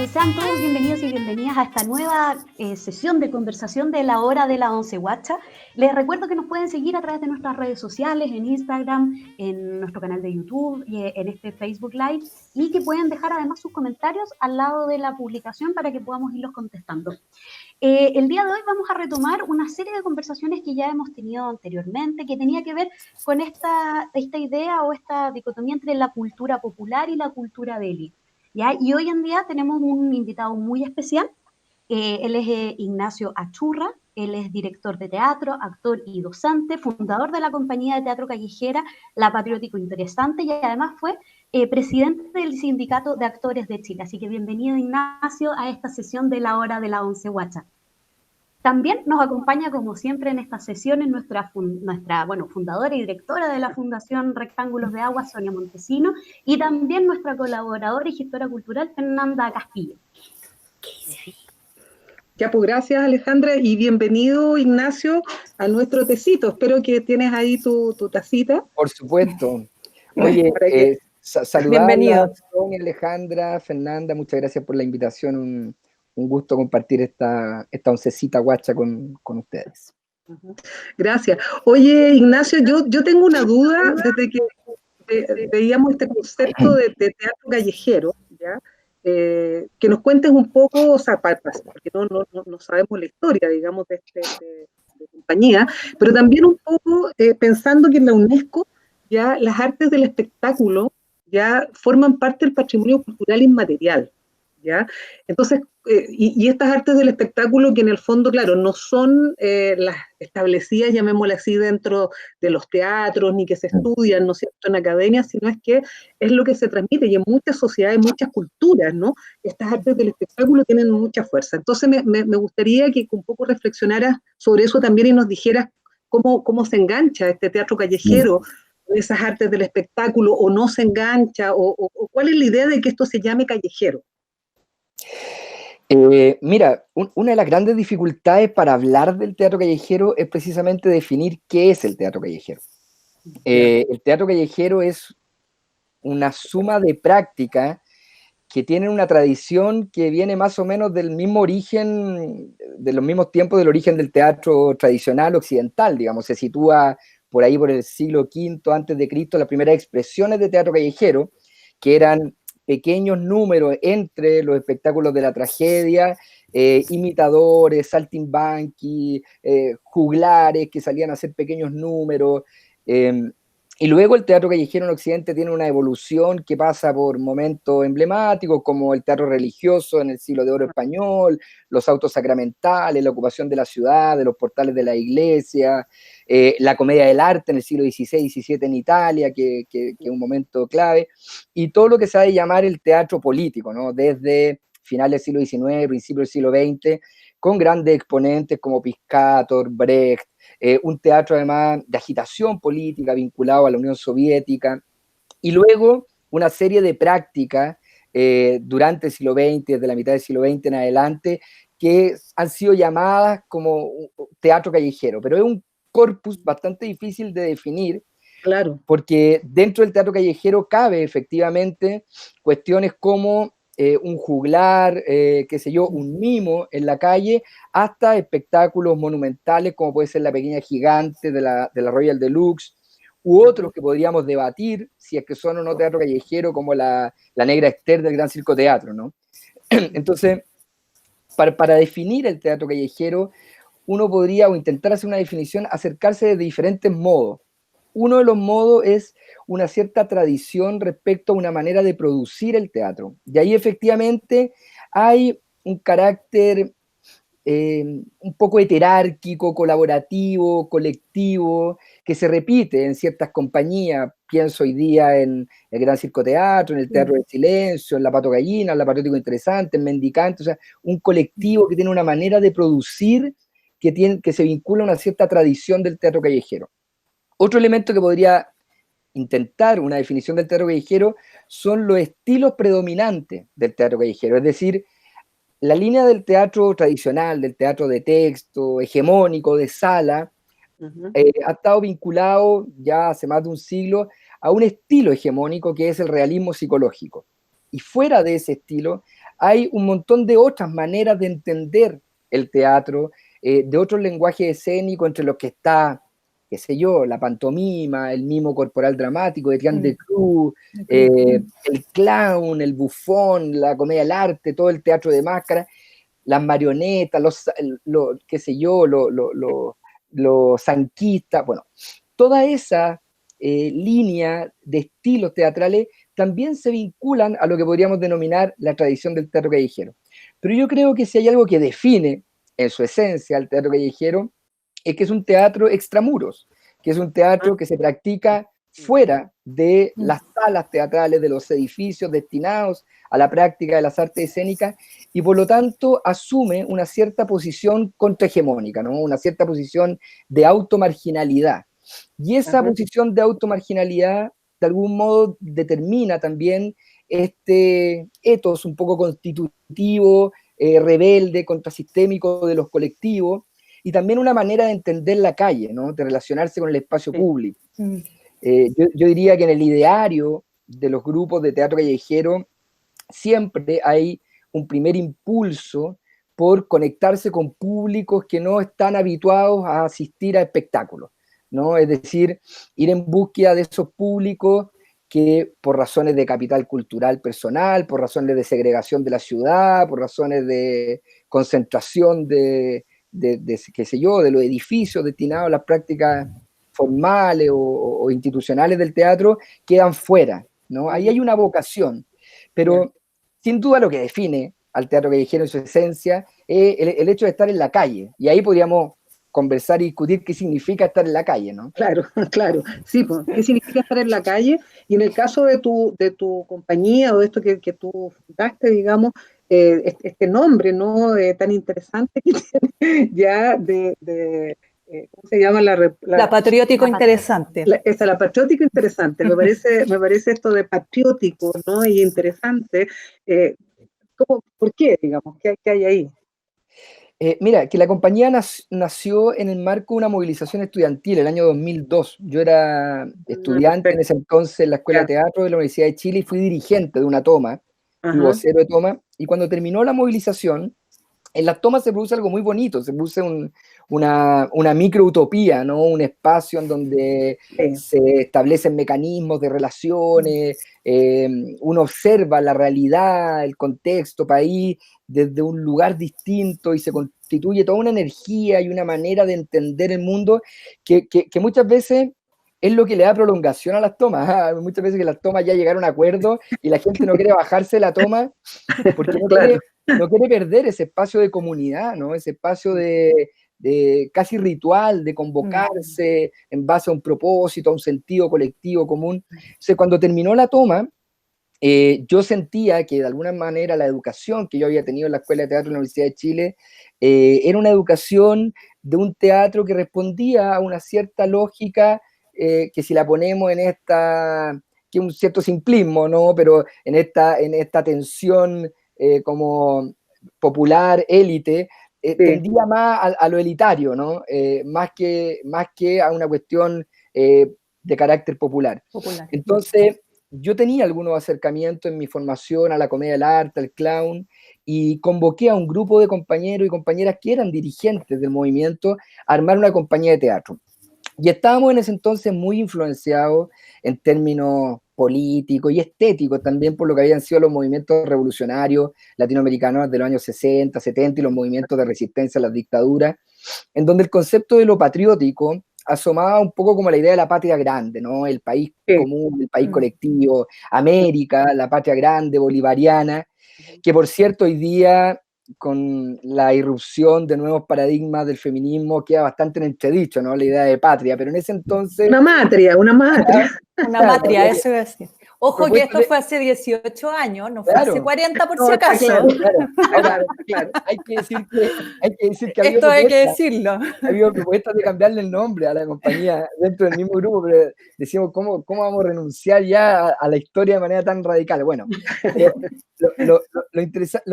Sean todos bienvenidos y bienvenidas a esta nueva sesión de conversación de la hora de la once guacha. Les recuerdo que nos pueden seguir a través de nuestras redes sociales, en Instagram, en nuestro canal de YouTube y en este Facebook Live, y que pueden dejar además sus comentarios al lado de la publicación para que podamos irlos contestando. El día de hoy vamos a retomar una serie de conversaciones que ya hemos tenido anteriormente, que tenía que ver con esta idea o esta dicotomía entre la cultura popular y la cultura de élite. ¿Ya? Y hoy en día tenemos un invitado muy especial. Él es Ignacio Achurra, él es director de teatro, actor y docente, fundador de la compañía de teatro callejera La Patriótico Interesante, y además fue presidente del Sindicato de Actores de Chile. Así que bienvenido, Ignacio, a esta sesión de la hora de la once guacha. También nos acompaña, como siempre, en estas sesiones nuestra fundadora y directora de la Fundación Rectángulos de Agua, Sonia Montesino, y también nuestra colaboradora y gestora cultural, Fernanda Castillo. Ya, pues gracias, Alejandra, y bienvenido, Ignacio, a nuestro tecito. Espero que tienes ahí tu tacita. Por supuesto. Oye, saludarla, Sonia, Alejandra, Fernanda, muchas gracias por la invitación. Un gusto compartir esta oncecita guacha con ustedes. Gracias. Oye, Ignacio, yo tengo una duda desde que veíamos este concepto de teatro callejero, ¿ya? Que nos cuentes un poco, o sea, porque no sabemos la historia, digamos, de compañía, pero también un poco pensando que en la UNESCO ya las artes del espectáculo ya forman parte del patrimonio cultural inmaterial, ¿ya? Entonces, y estas artes del espectáculo que en el fondo, claro, no son las establecidas, llamémoslas así, dentro de los teatros, ni que se estudian, ¿no es cierto?, en academias, sino es que es lo que se transmite, y en muchas sociedades, muchas culturas, ¿no?, estas artes del espectáculo tienen mucha fuerza. Entonces me gustaría que un poco reflexionaras sobre eso también y nos dijeras cómo se engancha este teatro callejero, esas artes del espectáculo, o no se engancha, o cuál es la idea de que esto se llame callejero. Mira, una de las grandes dificultades para hablar del teatro callejero es precisamente definir qué es el teatro callejero. El teatro callejero es una suma de prácticas que tienen una tradición que viene más o menos del mismo origen, de los mismos tiempos del origen del teatro tradicional occidental, digamos. Se sitúa por ahí por el siglo V antes de Cristo las primeras expresiones de teatro callejero, que eran pequeños números entre los espectáculos de la tragedia, imitadores, saltimbanqui, juglares que salían a hacer pequeños números. Y luego el teatro callejero en Occidente tiene una evolución que pasa por momentos emblemáticos como el teatro religioso en el siglo de oro español, los autos sacramentales, la ocupación de la ciudad, de los portales de la iglesia, la comedia del arte en el siglo XVI y XVII en Italia, que es un momento clave, y todo lo que se ha de llamar el teatro político, ¿no?, desde finales del siglo XIX, principios del siglo XX, con grandes exponentes como Piscator, Brecht, un teatro además de agitación política vinculado a la Unión Soviética, y luego una serie de prácticas durante el siglo XX, desde la mitad del siglo XX en adelante, que han sido llamadas como teatro callejero, pero es un corpus bastante difícil de definir, claro, porque dentro del teatro callejero cabe efectivamente cuestiones como un juglar, qué sé yo, un mimo en la calle, hasta espectáculos monumentales como puede ser La Pequeña Gigante de la Royal Deluxe, u otros que podríamos debatir si es que son o no teatro callejero, como la Negra Esther del Gran Circo Teatro, ¿no? Entonces, para definir el teatro callejero, uno podría, o intentar hacer una definición, acercarse de diferentes modos. Uno de los modos es una cierta tradición respecto a una manera de producir el teatro. Y ahí efectivamente hay un carácter un poco heterárquico, colaborativo, colectivo, que se repite en ciertas compañías. Pienso hoy día en el Gran Circo Teatro, en el Teatro del Silencio, en La Pato Gallina, en La Patriótico Interesante, en Mendicante, o sea, un colectivo que tiene una manera de producir que se vincula a una cierta tradición del teatro callejero. Otro elemento que podría intentar una definición del teatro callejero son los estilos predominantes del teatro callejero, es decir, la línea del teatro tradicional, del teatro de texto, hegemónico, de sala, ha estado vinculado ya hace más de un siglo a un estilo hegemónico que es el realismo psicológico. Y fuera de ese estilo hay un montón de otras maneras de entender el teatro, de otros lenguajes escénicos, entre los que está, qué sé yo, la pantomima, el mimo corporal dramático de Trian de Cruz, el clown, el bufón, la comedia del arte, todo el teatro de máscara, las marionetas, qué sé yo, los zanquistas, bueno, toda esa línea de estilos teatrales también se vinculan a lo que podríamos denominar la tradición del teatro callejero. Pero yo creo que si hay algo que define en su esencia al teatro callejero, es que es un teatro extramuros, que es un teatro que se practica fuera de las salas teatrales, de los edificios destinados a la práctica de las artes escénicas, y por lo tanto asume una cierta posición contrahegemónica, ¿no? Una cierta posición de automarginalidad. Y esa posición de automarginalidad, de algún modo, determina también este ethos un poco constitutivo, rebelde, contrasistémico de los colectivos, y también una manera de entender la calle, ¿no? De relacionarse con el espacio público. Yo diría que en el ideario de los grupos de teatro callejero siempre hay un primer impulso por conectarse con públicos que no están habituados a asistir a espectáculos, ¿no? Es decir, ir en búsqueda de esos públicos que por razones de capital cultural personal, por razones de segregación de la ciudad, por razones de concentración de qué sé yo, de los edificios destinados a las prácticas formales o institucionales del teatro, quedan fuera, ¿no? Ahí hay una vocación, pero sin duda lo que define al teatro callejero en su esencia es el hecho de estar en la calle, y ahí podríamos conversar y discutir qué significa estar en la calle, ¿no? Claro, claro, sí, pues, qué significa estar en la calle, y en el caso de tu compañía o de esto que tú fundaste, digamos, este nombre, ¿no? Tan interesante que tiene ya ¿cómo se llama? La patriótico interesante. La patriótico interesante, me parece esto de patriótico, ¿no? Y interesante, ¿por qué, digamos? ¿Qué hay ahí? Mira, que la compañía nació en el marco de una movilización estudiantil el año 2002. Yo era estudiante en ese entonces en la Escuela de Teatro de la Universidad de Chile y fui dirigente de una toma, fui vocero de toma, y cuando terminó la movilización, en las tomas se produce algo muy bonito, se produce una microutopía, ¿no? Un espacio en donde se establecen mecanismos de relaciones, uno observa la realidad, el contexto, país, desde un lugar distinto, y se constituye toda una energía y una manera de entender el mundo que muchas veces es lo que le da prolongación a las tomas. Muchas veces que las tomas ya llegaron a un acuerdo y la gente no quiere bajarse de la toma porque no quiere perder ese espacio de comunidad, ¿no? Ese espacio de casi ritual, de convocarse en base a un propósito, a un sentido colectivo común. Entonces, cuando terminó la toma, yo sentía que de alguna manera la educación que yo había tenido en la Escuela de Teatro de la Universidad de Chile era una educación de un teatro que respondía a una cierta lógica que si la ponemos en esta, que un cierto simplismo, ¿no? Pero en esta tensión como popular, élite, tendía más a lo elitario, ¿no? Más que a una cuestión de carácter popular. Entonces, yo tenía algunos acercamientos en mi formación a la comedia del arte, al clown, y convoqué a un grupo de compañeros y compañeras que eran dirigentes del movimiento a armar una compañía de teatro. Y estábamos en ese entonces muy influenciados en términos políticos y estéticos también por lo que habían sido los movimientos revolucionarios latinoamericanos de los años 60, 70 y los movimientos de resistencia a las dictaduras, en donde el concepto de lo patriótico asomaba un poco como la idea de la patria grande, ¿no? El país común, el país colectivo, América, la patria grande, bolivariana, que por cierto hoy día con la irrupción de nuevos paradigmas del feminismo queda bastante en entredicho, ¿no? La idea de patria, pero en ese entonces... Una matria. Una matria, eso es así. Ojo que esto fue hace 18 años, no fue hace 40 por si acaso. Claro. Hay que decir que esto hay que decirlo. Había propuestas de cambiarle el nombre a la compañía dentro del mismo grupo, pero decíamos, ¿cómo vamos a renunciar ya a la historia de manera tan radical? Bueno, lo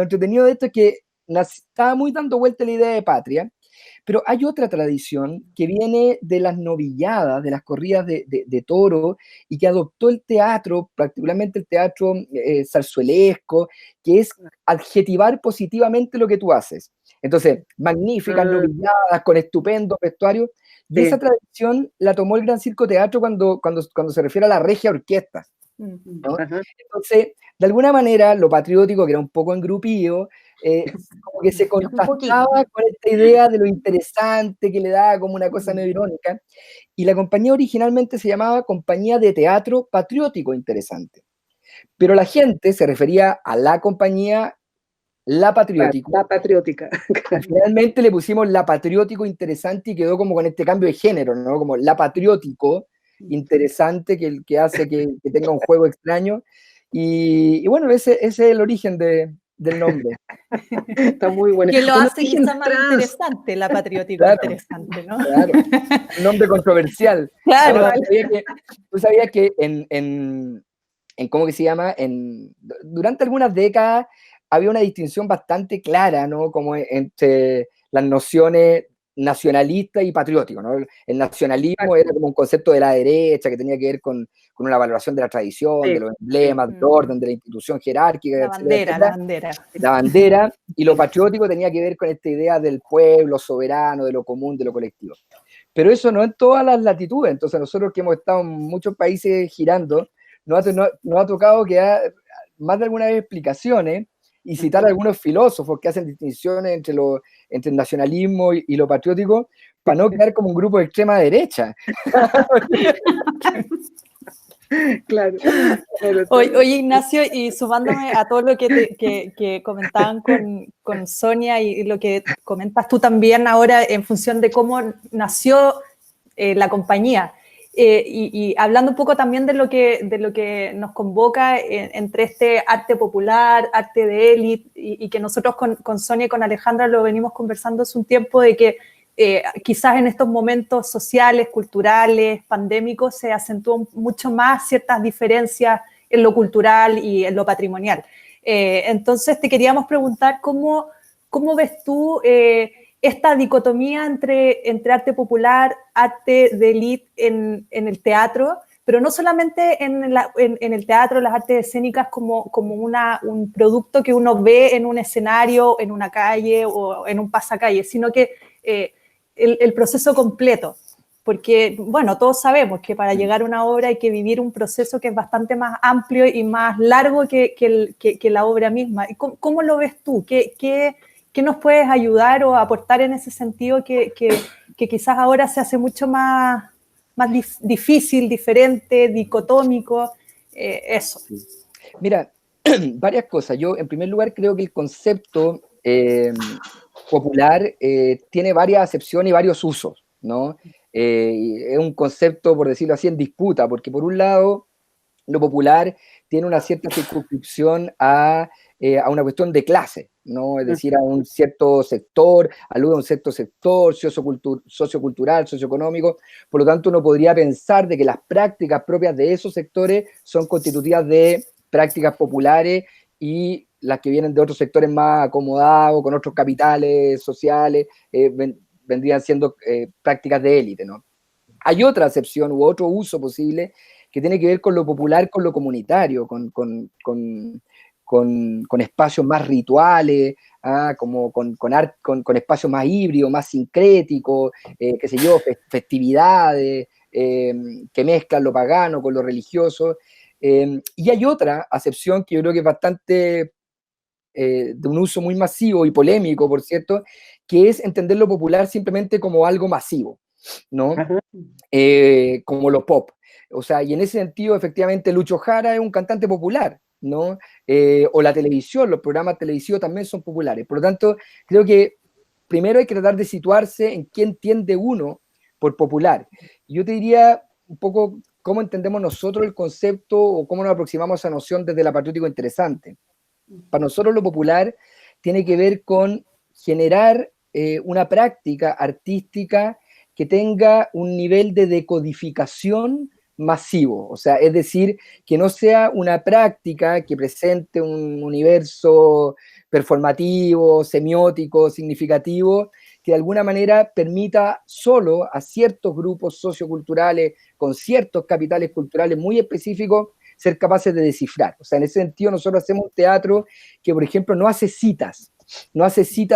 entretenido de esto es que estaba muy dando vuelta la idea de patria, Pero hay otra tradición que viene de las novilladas, de las corridas de toro, y que adoptó el teatro, particularmente el teatro zarzuelesco, que es adjetivar positivamente lo que tú haces. Entonces, magníficas novilladas, con estupendo vestuario, y esa tradición la tomó el Gran Circo Teatro cuando se refiere a la regia orquesta, ¿no? Entonces, de alguna manera, lo patriótico, que era un poco engrupido, como que se contrastaba con esta idea de lo interesante que le daba como una cosa medio irónica, y la compañía originalmente se llamaba Compañía de Teatro Patriótico Interesante, pero la gente se refería a la compañía La Patriótico. La Patriótica. Finalmente le pusimos La Patriótico Interesante y quedó como con este cambio de género, ¿no? Como La Patriótico Interesante, que hace que tenga un juego extraño. Y bueno, ese es el origen del nombre. Está muy bueno. Que lo hace quizá más interesante, La Patriótico, claro, interesante, ¿no? Claro, un nombre controversial. Claro. Ahora, tú sabías que en ¿cómo que se llama? Durante algunas décadas había una distinción bastante clara, ¿no? Como entre las nociones nacionalista y patriótico, ¿no? El nacionalismo era como un concepto de la derecha que tenía que ver con una valoración de la tradición, de los emblemas, del orden, de la institución jerárquica, la bandera, la bandera, y lo patriótico tenía que ver con esta idea del pueblo soberano, de lo común, de lo colectivo. Pero eso no en todas las latitudes. Entonces nosotros que hemos estado en muchos países girando, nos ha tocado quedar más de alguna vez explicaciones y citar a algunos filósofos que hacen distinciones entre el nacionalismo y lo patriótico, para no quedar como un grupo de extrema derecha. Claro. Oye, Ignacio, y sumándome a todo lo que comentaban con Sonia y lo que comentas tú también ahora en función de cómo nació la compañía. Y hablando un poco también de lo que nos convoca entre este arte popular, arte de élite, y que nosotros con Sonia y con Alejandra lo venimos conversando hace un tiempo, de que quizás en estos momentos sociales, culturales, pandémicos, se acentúan mucho más ciertas diferencias en lo cultural y en lo patrimonial. Entonces te queríamos preguntar cómo ves tú esta dicotomía entre arte popular, arte de élite en el teatro, pero no solamente en el teatro, las artes escénicas como un producto que uno ve en un escenario, en una calle o en un pasacalle, sino que el proceso completo. Porque, bueno, todos sabemos que para llegar a una obra hay que vivir un proceso que es bastante más amplio y más largo que la obra misma. ¿Cómo lo ves tú? ¿Qué nos puedes ayudar o aportar en ese sentido que quizás ahora se hace mucho más difícil, diferente, dicotómico? Eso. Mira, varias cosas. Yo, en primer lugar, creo que el concepto popular tiene varias acepciones y varios usos, ¿no? Es un concepto, por decirlo así, en disputa, porque por un lado, lo popular tiene una cierta circunscripción a una cuestión de clase, ¿no? Es decir, a un cierto sector, alude a un cierto sector sociocultural, socioeconómico. Por lo tanto, uno podría pensar de que las prácticas propias de esos sectores son constitutivas de prácticas populares, y las que vienen de otros sectores más acomodados, con otros capitales sociales, vendrían siendo prácticas de élite, ¿no? Hay otra acepción u otro uso posible que tiene que ver con lo popular, con lo comunitario, con espacios más rituales, como con espacios más híbridos, más sincréticos, qué sé yo, festividades que mezclan lo pagano con lo religioso. Y hay otra acepción que yo creo que es bastante de un uso muy masivo y polémico, por cierto, que es entender lo popular simplemente como algo masivo, ¿no? Como lo pop. O sea, y en ese sentido, efectivamente, Lucho Jara es un cantante popular, ¿no? O la televisión, los programas televisivos también son populares. Por lo tanto, creo que primero hay que tratar de situarse en qué entiende uno por popular. Yo te diría un poco cómo entendemos nosotros el concepto o cómo nos aproximamos a esa noción desde la Patriótico Interesante. Para nosotros lo popular tiene que ver con generar una práctica artística que tenga un nivel de decodificación masivo, o sea, es decir, que no sea una práctica que presente un universo performativo, semiótico, significativo, que de alguna manera permita solo a ciertos grupos socioculturales, con ciertos capitales culturales muy específicos, ser capaces de descifrar. O sea, en ese sentido nosotros hacemos un teatro que, por ejemplo, no hace citas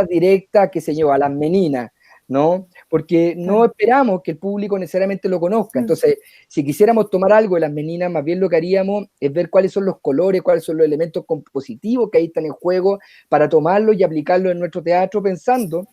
directas, qué sé yo, a las meninas, ¿no? Porque no esperamos que el público necesariamente lo conozca. Entonces, si quisiéramos tomar algo de las meninas, más bien lo que haríamos es ver cuáles son los colores, cuáles son los elementos compositivos que ahí están en juego, para tomarlos y aplicarlos en nuestro teatro, pensando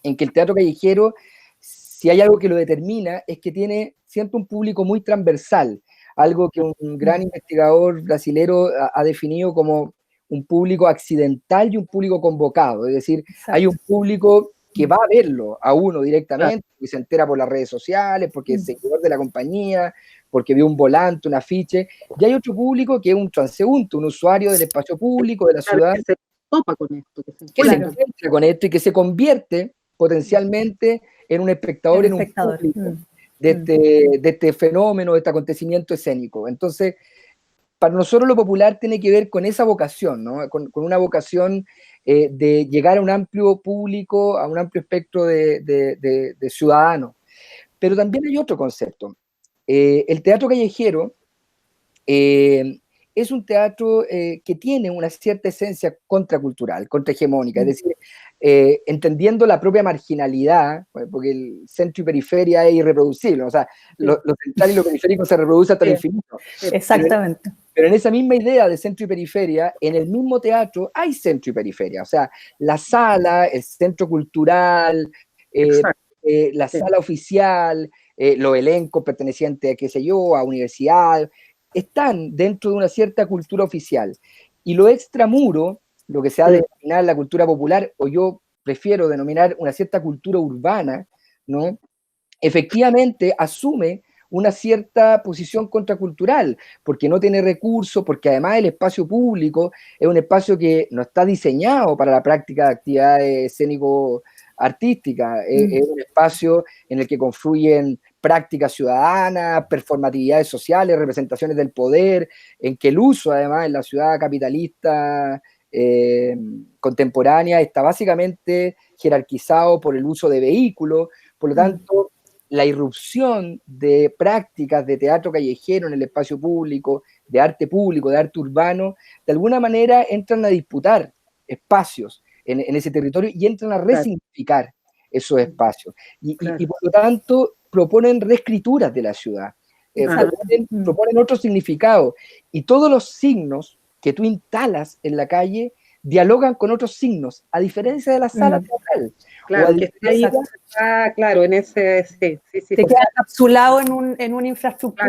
en que el teatro callejero, si hay algo que lo determina, es que tiene siempre un público muy transversal, algo que un gran investigador brasilero ha definido como un público accidental y un público convocado. Es decir, hay un público que va a verlo a uno directamente, que se entera por las redes sociales, porque es seguidor de la compañía, porque vio un volante, un afiche, y hay otro público que es un transeúnte, un usuario del espacio público, de la ciudad, que se topa con esto, que se encuentra con esto y que se convierte potencialmente en un espectador, en un público de este fenómeno, de este acontecimiento escénico. Entonces, para nosotros lo popular tiene que ver con esa vocación, ¿no? Con una vocación de llegar a un amplio público, a un amplio espectro de ciudadanos. Pero también hay otro concepto. El teatro callejero es un teatro que tiene una cierta esencia contracultural, contrahegemónica, es decir, entendiendo la propia marginalidad, porque el centro y periferia es irreproducible, o sea, lo central y lo periférico se reproduce hasta el infinito. Exactamente. Pero en esa misma idea de centro y periferia, en el mismo teatro hay centro y periferia, o sea, la sala, el centro cultural, la sala oficial, los elencos pertenecientes a, qué sé yo, a universidad, están dentro de una cierta cultura oficial. Y lo extramuro, lo que se ha de denominar la cultura popular, o yo prefiero denominar una cierta cultura urbana, ¿no? Efectivamente asume una cierta posición contracultural, porque no tiene recursos, porque además el espacio público es un espacio que no está diseñado para la práctica de actividades escénico-artísticas, es un espacio en el que confluyen prácticas ciudadanas, performatividades sociales, representaciones del poder, en que el uso además en la ciudad capitalista contemporánea está básicamente jerarquizado por el uso de vehículos, por lo tanto, la irrupción de prácticas de teatro callejero en el espacio público, de arte urbano, de alguna manera entran a disputar espacios en ese territorio y entran a resignificar esos espacios. Y por lo tanto proponen reescrituras de la ciudad, proponen otro significado. Y todos los signos que tú instalas en la calle dialogan con otros signos, a diferencia de la sala teatral. Claro, que está ahí, claro, en ese, sí. Se queda encapsulado en una infraestructura.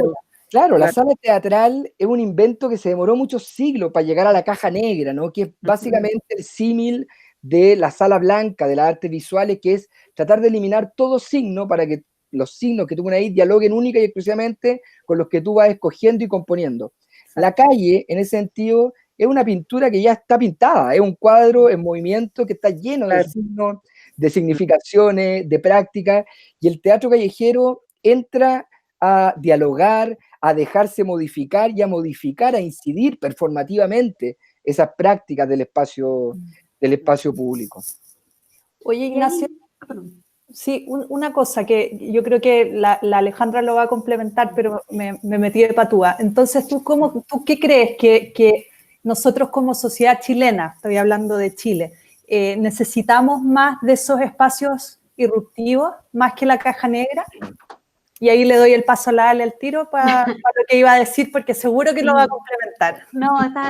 Claro, la sala teatral es un invento que se demoró muchos siglos para llegar a la caja negra, ¿no? Que es básicamente el símil de la sala blanca de las artes visuales, que es tratar de eliminar todo signo para que los signos que tú pones ahí dialoguen única y exclusivamente con los que tú vas escogiendo y componiendo. La calle, en ese sentido, es una pintura que ya está pintada, es un cuadro en movimiento que está lleno de signos, de significaciones, de prácticas, y el teatro callejero entra a dialogar, a dejarse modificar y a modificar, a incidir performativamente esas prácticas del espacio público. Oye, Ignacio, sí, una cosa que yo creo que la Alejandra lo va a complementar, pero me metí de patúa. Entonces, ¿tú qué crees que nosotros como sociedad chilena, estoy hablando de Chile, necesitamos más de esos espacios irruptivos, más que la caja negra? Y ahí le doy el paso a la Ale al tiro para lo que iba a decir, porque seguro que lo va a complementar. No,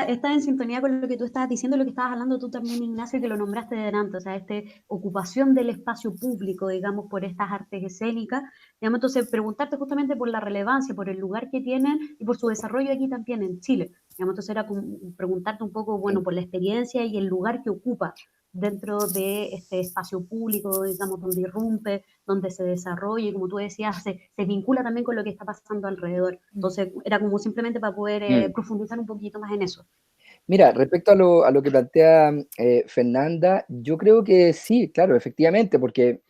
está en sintonía con lo que tú estabas diciendo, lo que estabas hablando tú también, Ignacio, que lo nombraste delante, o sea, ocupación del espacio público, digamos, por estas artes escénicas, digamos, entonces preguntarte justamente por la relevancia, por el lugar que tienen y por su desarrollo aquí también en Chile, digamos, entonces era como preguntarte un poco, bueno, por la experiencia y el lugar que ocupa dentro de este espacio público, digamos, donde irrumpe, donde se desarrolla, y como tú decías, se vincula también con lo que está pasando alrededor. Entonces, era como simplemente para poder profundizar un poquito más en eso. Mira, respecto a lo que plantea Fernanda, yo creo que sí, claro, efectivamente, porque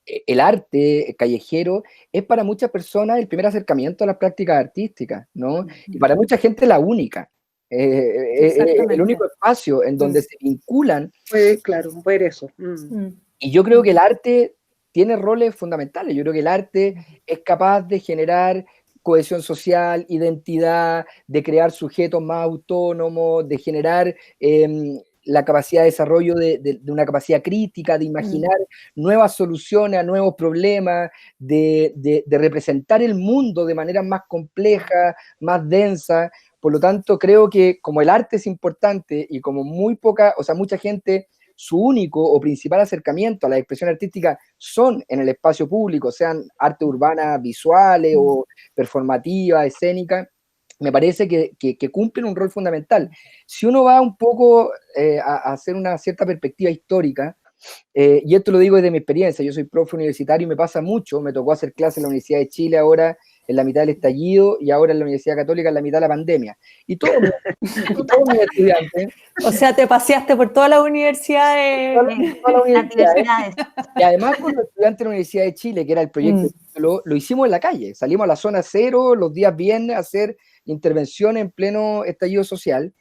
el arte callejero es para muchas personas el primer acercamiento a las prácticas artísticas, ¿no? Y para mucha gente la única. El único espacio en donde se vinculan. Claro, ver eso. Y yo creo que el arte tiene roles fundamentales. Yo creo que el arte es capaz de generar cohesión social, identidad, de crear sujetos más autónomos, de generar la capacidad de desarrollo de una capacidad crítica, de imaginar nuevas soluciones a nuevos problemas, de representar el mundo de manera más compleja, más densa. Por lo tanto, creo que como el arte es importante y como mucha gente, su único o principal acercamiento a la expresión artística son en el espacio público, sean arte urbana visuales o performativa, escénica, me parece que cumplen un rol fundamental. Si uno va un poco a hacer una cierta perspectiva histórica, y esto lo digo desde mi experiencia, yo soy profe universitario y me pasa mucho, me tocó hacer clases en la Universidad de Chile ahora en la mitad del estallido y ahora en la Universidad Católica en la mitad de la pandemia. Y todos mis estudiantes... O sea, te paseaste por todas las universidades. Y además con los estudiantes de la Universidad de Chile, que era el proyecto, lo hicimos en la calle, salimos a la zona cero los días viernes a hacer intervenciones en pleno estallido social,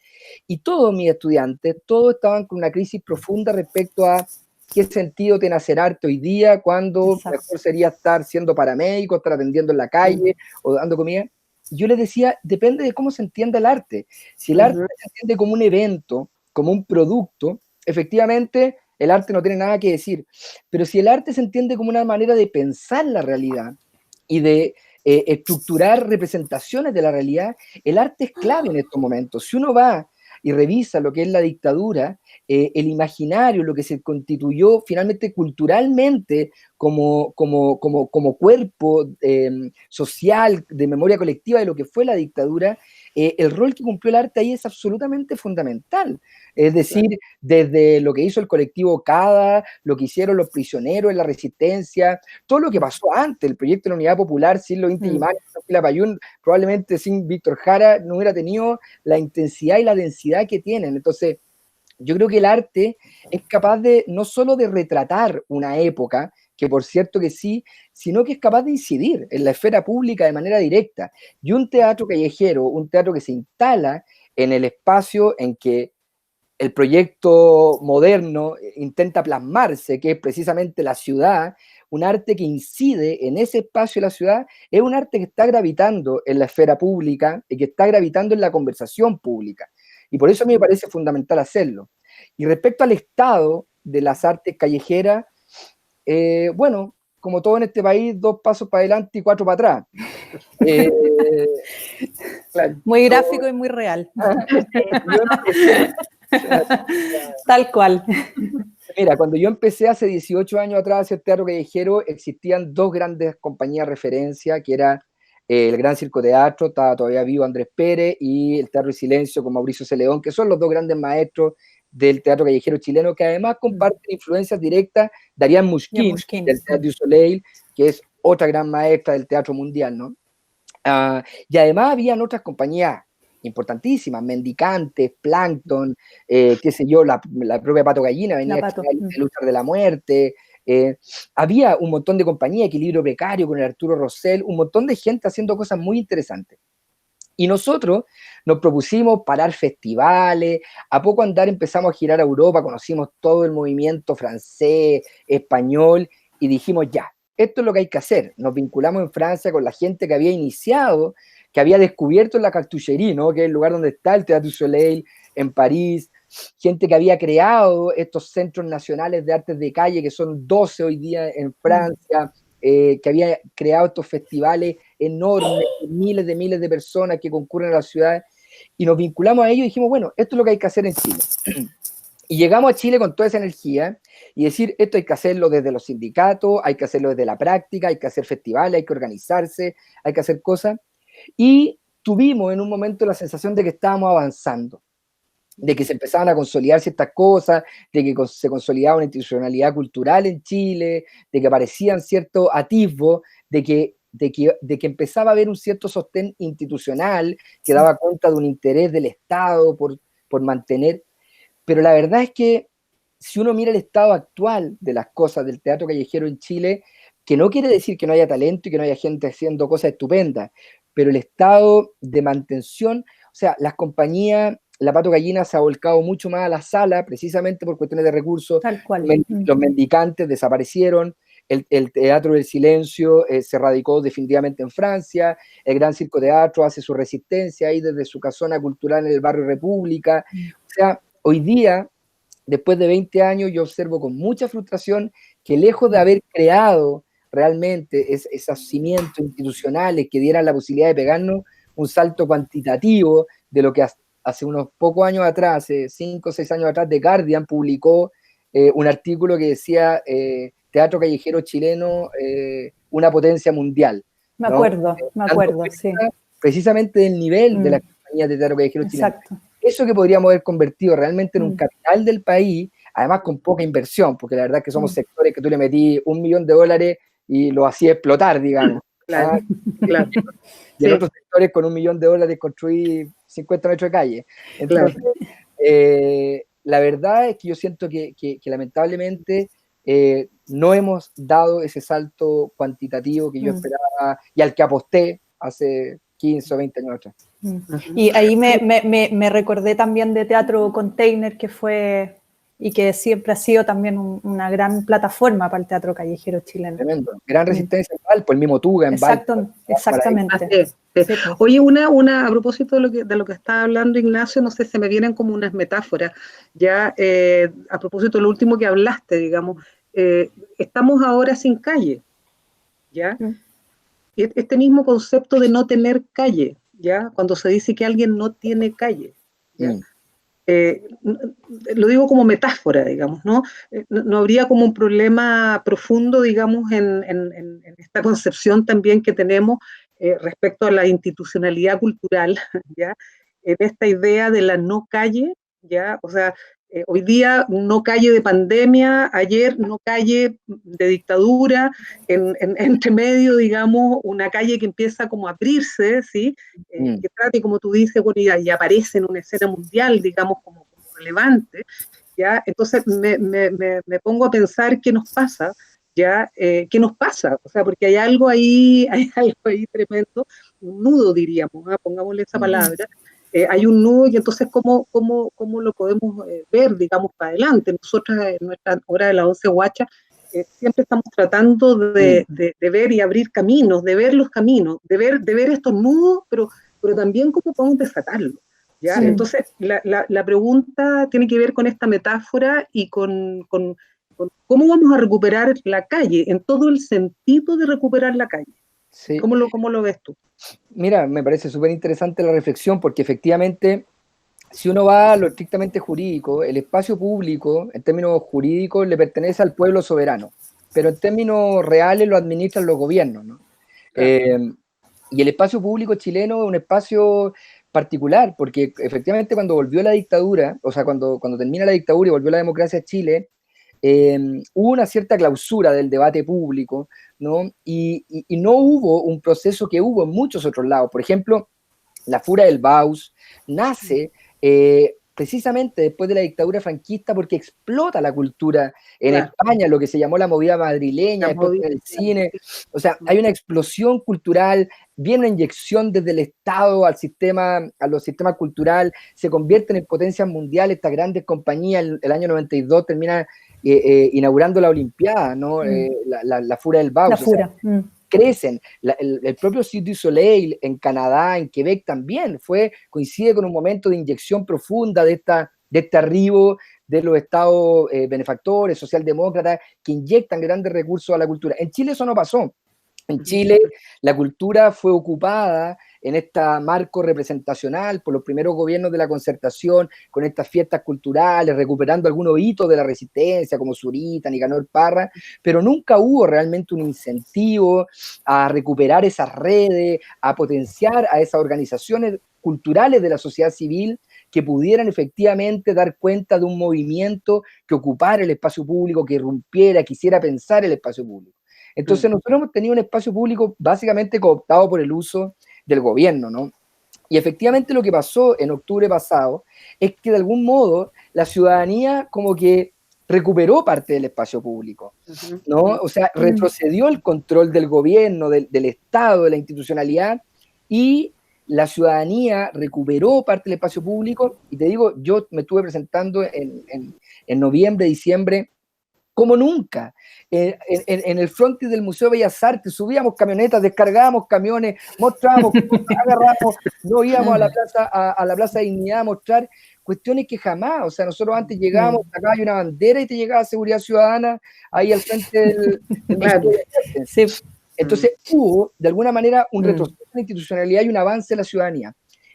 y todos mis estudiantes, todos estaban con una crisis profunda respecto a qué sentido tiene hacer arte hoy día, cuando mejor sería estar siendo paramédico, estar atendiendo en la calle o dando comida. Yo les decía, depende de cómo se entienda el arte. Si el arte se entiende como un evento, como un producto, efectivamente el arte no tiene nada que decir. Pero si el arte se entiende como una manera de pensar la realidad y de estructurar representaciones de la realidad, el arte es clave en estos momentos. Si uno va y revisa lo que es la dictadura, el imaginario, lo que se constituyó finalmente culturalmente como cuerpo social de memoria colectiva de lo que fue la dictadura, el rol que cumplió el arte ahí es absolutamente fundamental. Es decir, desde lo que hizo el colectivo CADA, lo que hicieron los prisioneros en la resistencia, todo lo que pasó antes, el proyecto de la Unidad Popular, sin los Inti Illimani, probablemente sin Víctor Jara no hubiera tenido la intensidad y la densidad que tienen. Entonces, yo creo que el arte es capaz de no solo de retratar una época, que por cierto que sí, sino que es capaz de incidir en la esfera pública de manera directa. Y un teatro callejero, un teatro que se instala en el espacio en que el proyecto moderno intenta plasmarse, que es precisamente la ciudad, un arte que incide en ese espacio de la ciudad, es un arte que está gravitando en la esfera pública y que está gravitando en la conversación pública. Y por eso a mí me parece fundamental hacerlo. Y respecto al estado de las artes callejeras, bueno, como todo en este país, 2 pasos para adelante y 4 para atrás. Claro, muy gráfico y muy real. Tal cual. Mira, cuando yo empecé hace 18 años atrás a hacer teatro callejero, existían 2 grandes compañías de referencia, que era el Gran Circo Teatro, estaba todavía vivo Andrés Pérez, y el Teatro y Silencio con Mauricio Celedón, que son los 2 grandes maestros del teatro callejero chileno, que además comparten influencias directas de Ariane Mushkin, del Teatro du Soleil, que es otra gran maestra del teatro mundial, ¿no? Y además habían otras compañías importantísimas, Mendicantes, Plankton, qué sé yo, la propia Pato Gallina venía a luchar de la muerte, había un montón de compañías, Equilibrio Precario con el Arturo Rosell, un montón de gente haciendo cosas muy interesantes. Y nosotros nos propusimos parar festivales, a poco andar empezamos a girar a Europa, conocimos todo el movimiento francés, español, y dijimos ya, esto es lo que hay que hacer. Nos vinculamos en Francia con la gente que había iniciado, que había descubierto la Cartoucherie, ¿no? Que es el lugar donde está el Teatro du Soleil, en París, gente que había creado estos centros nacionales de artes de calle, que son 12 hoy día en Francia, que había creado estos festivales enormes, miles de personas que concurren a la ciudad, y nos vinculamos a ellos y dijimos, bueno, esto es lo que hay que hacer en Chile. Y llegamos a Chile con toda esa energía y decir, esto hay que hacerlo desde los sindicatos, hay que hacerlo desde la práctica, hay que hacer festivales, hay que organizarse, hay que hacer cosas. Y tuvimos en un momento la sensación de que estábamos avanzando, de que se empezaban a consolidar ciertas cosas, de que se consolidaba una institucionalidad cultural en Chile, de que aparecían ciertos atisbos, de que empezaba a haber un cierto sostén institucional que daba cuenta de un interés del Estado por mantener. Pero la verdad es que si uno mira el estado actual de las cosas del teatro callejero en Chile, que no quiere decir que no haya talento y que no haya gente haciendo cosas estupendas, pero el estado de mantención, o sea, las compañías la Pato Gallina se ha volcado mucho más a la sala, precisamente por cuestiones de recursos. Tal cual. Los mendicantes desaparecieron, el Teatro del Silencio se radicó definitivamente en Francia, el Gran Circo Teatro hace su resistencia ahí desde su casona cultural en el barrio República. O sea, hoy día, después de 20 años, yo observo con mucha frustración que lejos de haber creado realmente esos cimientos institucionales que dieran la posibilidad de pegarnos un salto cuantitativo de lo que hace unos pocos años atrás, 5 o 6 años atrás, The Guardian publicó un artículo que decía teatro callejero chileno, una potencia mundial. Me acuerdo, sí. Precisamente del nivel de las compañías de teatro callejero chileno. Eso que podríamos haber convertido realmente en un capital del país, además con poca inversión, porque la verdad es que somos sectores que tú le metí $1 millón y lo hacía explotar, digamos. Claro, claro. Y en otros sectores con $1 millón construí 50 metros de calle. Entonces, la verdad es que yo siento que lamentablemente no hemos dado ese salto cuantitativo que yo esperaba y al que aposté hace 15 o 20 años atrás. Y ahí me recordé también de Teatro Container, que fue y que siempre ha sido también una gran plataforma para el teatro callejero chileno. Tremendo. Gran resistencia en Valpo, el mismo Tuga en Valpo. Exactamente. Oye, a propósito de lo que está hablando Ignacio, no sé, se me vienen como unas metáforas, ya a propósito de lo último que hablaste, digamos, estamos ahora sin calle, ¿ya? Este mismo concepto de no tener calle, ¿ya? Cuando se dice que alguien no tiene calle, ¿ya? Lo digo como metáfora, digamos, ¿no? No habría como un problema profundo, digamos, en esta concepción también que tenemos respecto a la institucionalidad cultural, ¿ya? En esta idea de la no calle, ¿ya? O sea, hoy día no calle de pandemia, ayer no calle de dictadura, entre medio, digamos, una calle que empieza como a abrirse, ¿sí? Que trate, como tú dices, bueno, y aparece en una escena mundial, digamos, como relevante, ¿ya? Entonces me pongo a pensar qué nos pasa, ¿ya? ¿Qué nos pasa? O sea, porque hay algo ahí tremendo, un nudo, diríamos, ¿eh? Pongámosle esa palabra. Hay un nudo y entonces ¿cómo lo podemos ver, digamos, para adelante? Nosotros en nuestra hora de la 11 Guacha siempre estamos tratando de ver y abrir caminos, de ver los caminos, de ver estos nudos, pero también cómo podemos desatarlos, ¿ya? Sí. Entonces la pregunta tiene que ver con esta metáfora y con cómo vamos a recuperar la calle, en todo el sentido de recuperar la calle. Sí. ¿Cómo lo ves tú? Mira, me parece súper interesante la reflexión porque efectivamente, si uno va a lo estrictamente jurídico, el espacio público, en términos jurídicos, le pertenece al pueblo soberano, pero en términos reales lo administran los gobiernos, ¿no? Claro. Y el espacio público chileno es un espacio particular, porque efectivamente cuando volvió la dictadura, o sea, cuando termina la dictadura y volvió la democracia a Chile, hubo una cierta clausura del debate público, ¿no? Y no hubo un proceso que hubo en muchos otros lados. Por ejemplo, la Fura del Baus nace precisamente después de la dictadura franquista porque explota la cultura en España, lo que se llamó la movida madrileña, después del cine. O sea, hay una explosión cultural, viene una inyección desde el Estado a los sistemas culturales, se convierten en potencias mundiales, estas grandes compañías, el año 92 termina inaugurando la Olimpiada, ¿no? La Fura del Baus. La Fura. O sea, crecen. El propio Cirque du Soleil en Canadá, en Quebec también, coincide con un momento de inyección profunda de este arribo de los estados benefactores, socialdemócratas, que inyectan grandes recursos a la cultura. En Chile eso no pasó. En Chile la cultura fue ocupada en este marco representacional por los primeros gobiernos de la Concertación, con estas fiestas culturales, recuperando algunos hitos de la resistencia, como Zurita, Nicanor Parra, pero nunca hubo realmente un incentivo a recuperar esas redes, a potenciar a esas organizaciones culturales de la sociedad civil que pudieran efectivamente dar cuenta de un movimiento que ocupara el espacio público, que irrumpiera, quisiera pensar el espacio público. Entonces nosotros hemos tenido un espacio público básicamente cooptado por el uso del gobierno, ¿no? Y efectivamente lo que pasó en octubre pasado es que de algún modo la ciudadanía como que recuperó parte del espacio público, ¿no? O sea, retrocedió el control del gobierno, del Estado, de la institucionalidad, y la ciudadanía recuperó parte del espacio público, y te digo, yo me estuve presentando en noviembre, diciembre, como nunca. En el frontis del Museo de Bellas Artes subíamos camionetas, descargábamos camiones, mostrábamos cosas, agarramos, no íbamos a la Plaza de Dignidad a mostrar cuestiones que jamás, o sea, nosotros antes llegábamos, acá hay una bandera y te llegaba Seguridad Ciudadana ahí al frente del Museo de Bellas Artes. Sí. Entonces hubo, de alguna manera, un retroceso en la institucionalidad y un avance en la ciudadanía.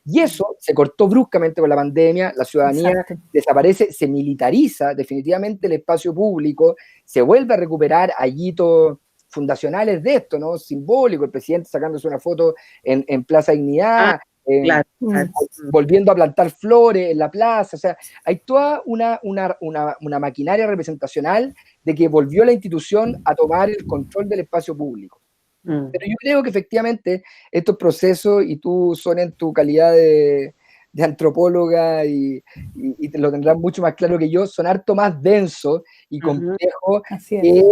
Y eso se cortó bruscamente con la pandemia, la ciudadanía desaparece, se militariza definitivamente el espacio público, se vuelve a recuperar hitos fundacionales de esto, ¿no? Simbólico, el presidente sacándose una foto en Plaza Dignidad, volviendo a plantar flores en la plaza, o sea, hay toda una maquinaria representacional de que volvió la institución a tomar el control del espacio público. Pero yo creo que efectivamente estos procesos, y tú, Sonia, en tu calidad de antropóloga, y te lo tendrás mucho más claro que yo, son harto más densos y complejos que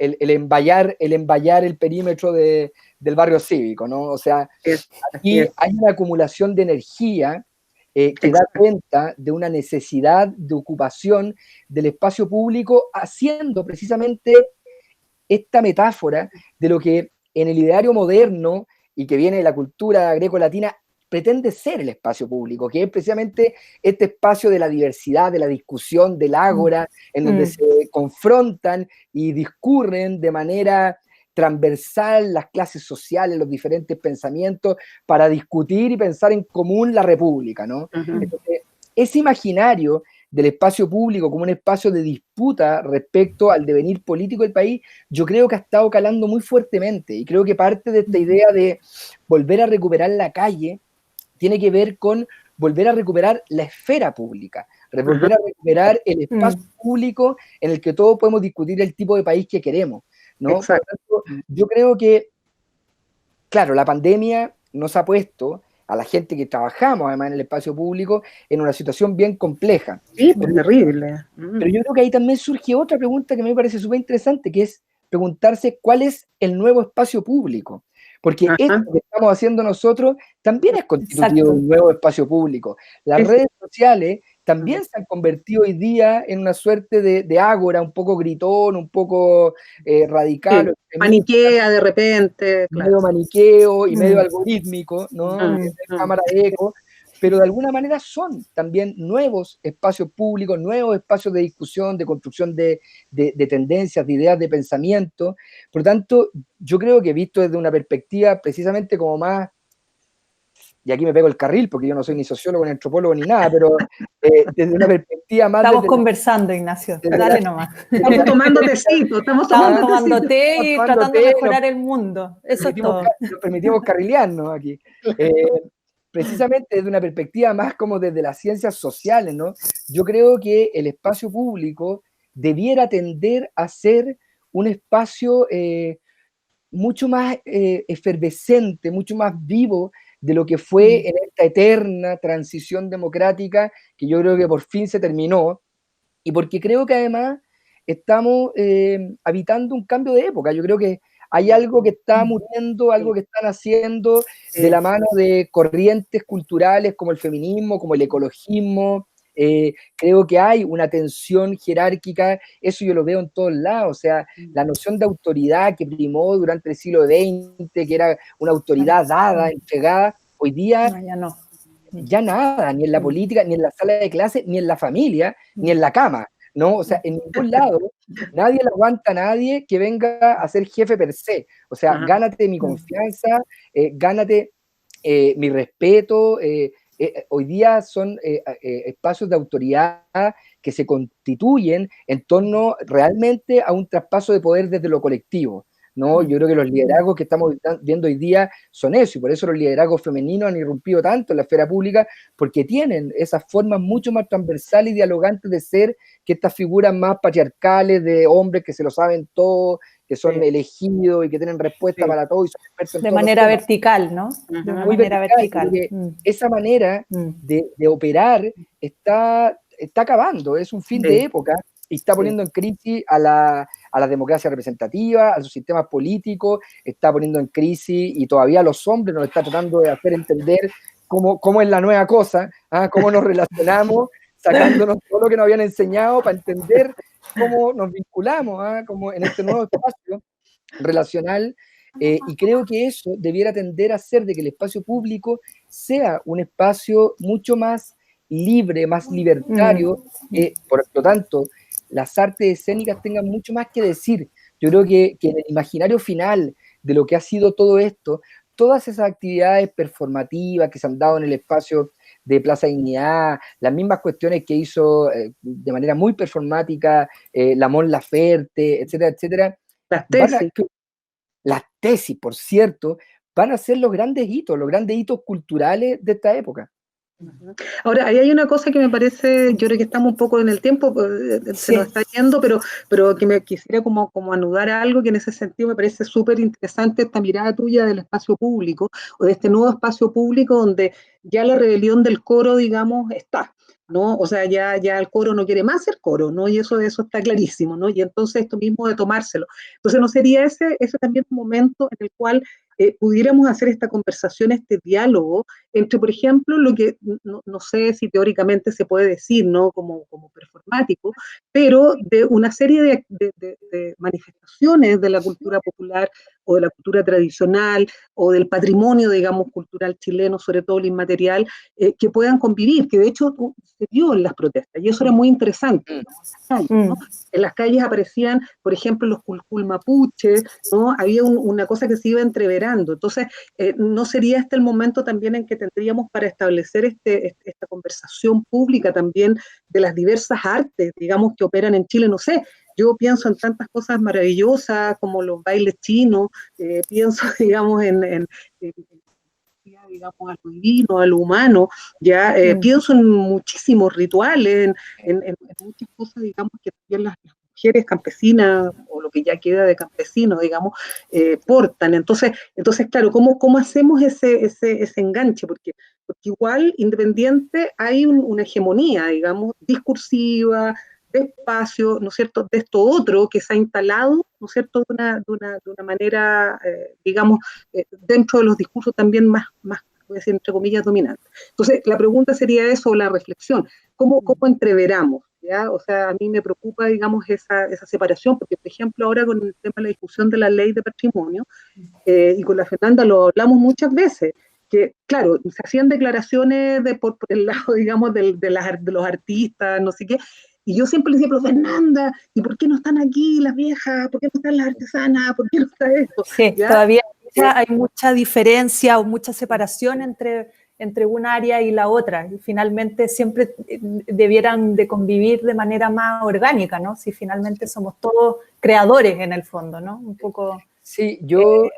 el embayar el perímetro del barrio cívico, ¿no? O sea, aquí hay una acumulación de energía que da cuenta de una necesidad de ocupación del espacio público, haciendo precisamente esta metáfora de lo que en el ideario moderno y que viene de la cultura greco-latina pretende ser el espacio público, que es precisamente este espacio de la diversidad, de la discusión, del ágora, en donde se confrontan y discurren de manera transversal las clases sociales, los diferentes pensamientos, para discutir y pensar en común la república, ¿no? Entonces, ese imaginario del espacio público como un espacio de disputa respecto al devenir político del país, yo creo que ha estado calando muy fuertemente, y creo que parte de esta idea de volver a recuperar la calle tiene que ver con volver a recuperar la esfera pública, volver a recuperar el espacio público en el que todos podemos discutir el tipo de país que queremos, ¿no? Por lo tanto, yo creo que, claro, la pandemia nos ha puesto a la gente que trabajamos además en el espacio público en una situación bien compleja. Sí, pues terrible. Pero yo creo que ahí también surge otra pregunta que me parece súper interesante, que es preguntarse cuál es el nuevo espacio público. Porque esto que estamos haciendo nosotros también es constitutivo de un nuevo espacio público. Las redes sociales también se han convertido hoy día en una suerte de ágora, un poco gritón, un poco radical. Maniquea de repente. Medio maniqueo y medio algorítmico, ¿no? Cámara de eco. Pero de alguna manera son también nuevos espacios públicos, nuevos espacios de discusión, de construcción de tendencias, de ideas, de pensamiento. Por lo tanto, yo creo que visto desde una perspectiva precisamente como más, y aquí me pego el carril porque yo no soy ni sociólogo, ni antropólogo, ni nada, pero desde una perspectiva más... Estamos conversando, Ignacio, dale nomás. Estamos tomando tecito, estamos tomando té y tratando de mejorar el mundo. Eso es todo. Nos permitimos carrilearnos aquí. Precisamente desde una perspectiva más como desde las ciencias sociales, ¿no? Yo creo que el espacio público debiera tender a ser un espacio mucho más efervescente, mucho más vivo de lo que fue en esta eterna transición democrática que yo creo que por fin se terminó, y porque creo que además estamos habitando un cambio de época. Yo creo que hay algo que está muriendo, algo que están haciendo de la mano de corrientes culturales como el feminismo, como el ecologismo. Creo que hay una tensión jerárquica, eso yo lo veo en todos lados. O sea, la noción de autoridad que primó durante el siglo XX, que era una autoridad dada, entregada, hoy día ya nada, ni en la política, ni en la sala de clase, ni en la familia, ni en la cama, ¿no? O sea, en ningún lado nadie le aguanta a nadie que venga a ser jefe per se. O sea, gánate mi confianza, gánate mi respeto. Hoy día son espacios de autoridad que se constituyen en torno realmente a un traspaso de poder desde lo colectivo, ¿no? Yo creo que los liderazgos que estamos viendo hoy día son eso, y por eso los liderazgos femeninos han irrumpido tanto en la esfera pública, porque tienen esas formas mucho más transversales y dialogantes de ser que estas figuras más patriarcales de hombres que se lo saben todo, que son elegidos y que tienen respuesta para todo y son expertos en de manera vertical, ¿no? De una manera vertical. Esa manera de operar está acabando, es un fin de época, y está poniendo en crisis a a la democracia representativa, a los sistemas políticos, está poniendo en crisis y todavía a los hombres nos está tratando de hacer entender cómo es la nueva cosa, cómo nos relacionamos, sacándonos todo lo que nos habían enseñado para entender cómo nos vinculamos, como en este nuevo espacio relacional, y creo que eso debiera tender a ser de que el espacio público sea un espacio mucho más libre, más libertario, por lo tanto, las artes escénicas tengan mucho más que decir. Yo creo que en el imaginario final de lo que ha sido todo esto, todas esas actividades performativas que se han dado en el espacio de Plaza Dignidad, las mismas cuestiones que hizo de manera muy performática la Mon Laferte, etcétera, etcétera, las tesis, por cierto, van a ser los grandes hitos culturales de esta época. Ahora, ahí hay una cosa que me parece, yo creo que estamos un poco en el tiempo, se nos está yendo, pero que me quisiera como anudar a algo que en ese sentido me parece súper interesante esta mirada tuya del espacio público, o de este nuevo espacio público donde ya la rebelión del coro, digamos, está, ¿no? O sea, ya el coro no quiere más ser coro, ¿no? Y eso está clarísimo, ¿no? Y entonces esto mismo de tomárselo. Entonces, ¿no sería ese también un momento en el cual pudiéramos hacer esta conversación, este diálogo entre, por ejemplo, lo que no sé si teóricamente se puede decir, ¿no? Como performático, pero de una serie de manifestaciones de la cultura popular o de la cultura tradicional o del patrimonio, digamos, cultural chileno, sobre todo el inmaterial, que puedan convivir, que de hecho se dio en las protestas, y eso era muy interesante, ¿no? En las calles aparecían, por ejemplo, los culcul mapuche, ¿no? Había una cosa que se iba entreverando. Entonces, ¿no sería este el momento también en que tendríamos para establecer esta conversación pública también de las diversas artes, digamos, que operan en Chile? No sé, yo pienso en tantas cosas maravillosas como los bailes chinos, pienso, digamos, digamos, a lo divino, a lo humano, ya pienso en muchísimos rituales, en muchas cosas, digamos, que también las mujeres campesinas, o lo que ya queda de campesinos, digamos, portan. Entonces, claro, ¿cómo hacemos ese enganche? Porque igual, independiente, hay una hegemonía, digamos, discursiva, de espacio, ¿no es cierto?, de esto otro que se ha instalado, ¿no es cierto?, de una manera, digamos, dentro de los discursos también más, voy a decir, entre comillas, dominantes. Entonces, la pregunta sería eso, la reflexión, ¿cómo entreveramos? ¿Ya? O sea, a mí me preocupa, digamos, esa separación, porque, por ejemplo, ahora con el tema de la discusión de la ley de patrimonio, y con la Fernanda lo hablamos muchas veces, que, claro, se hacían declaraciones por el lado, digamos, de los artistas, no sé qué, y yo siempre le decía, pero Fernanda, ¿y por qué no están aquí las viejas? ¿Por qué no están las artesanas? ¿Por qué no está esto? Sí, ¿ya? todavía hay mucha diferencia o mucha separación entre un área y la otra. Y finalmente siempre debieran de convivir de manera más orgánica, ¿no? Si finalmente somos todos creadores en el fondo, ¿no? Un poco... Sí, yo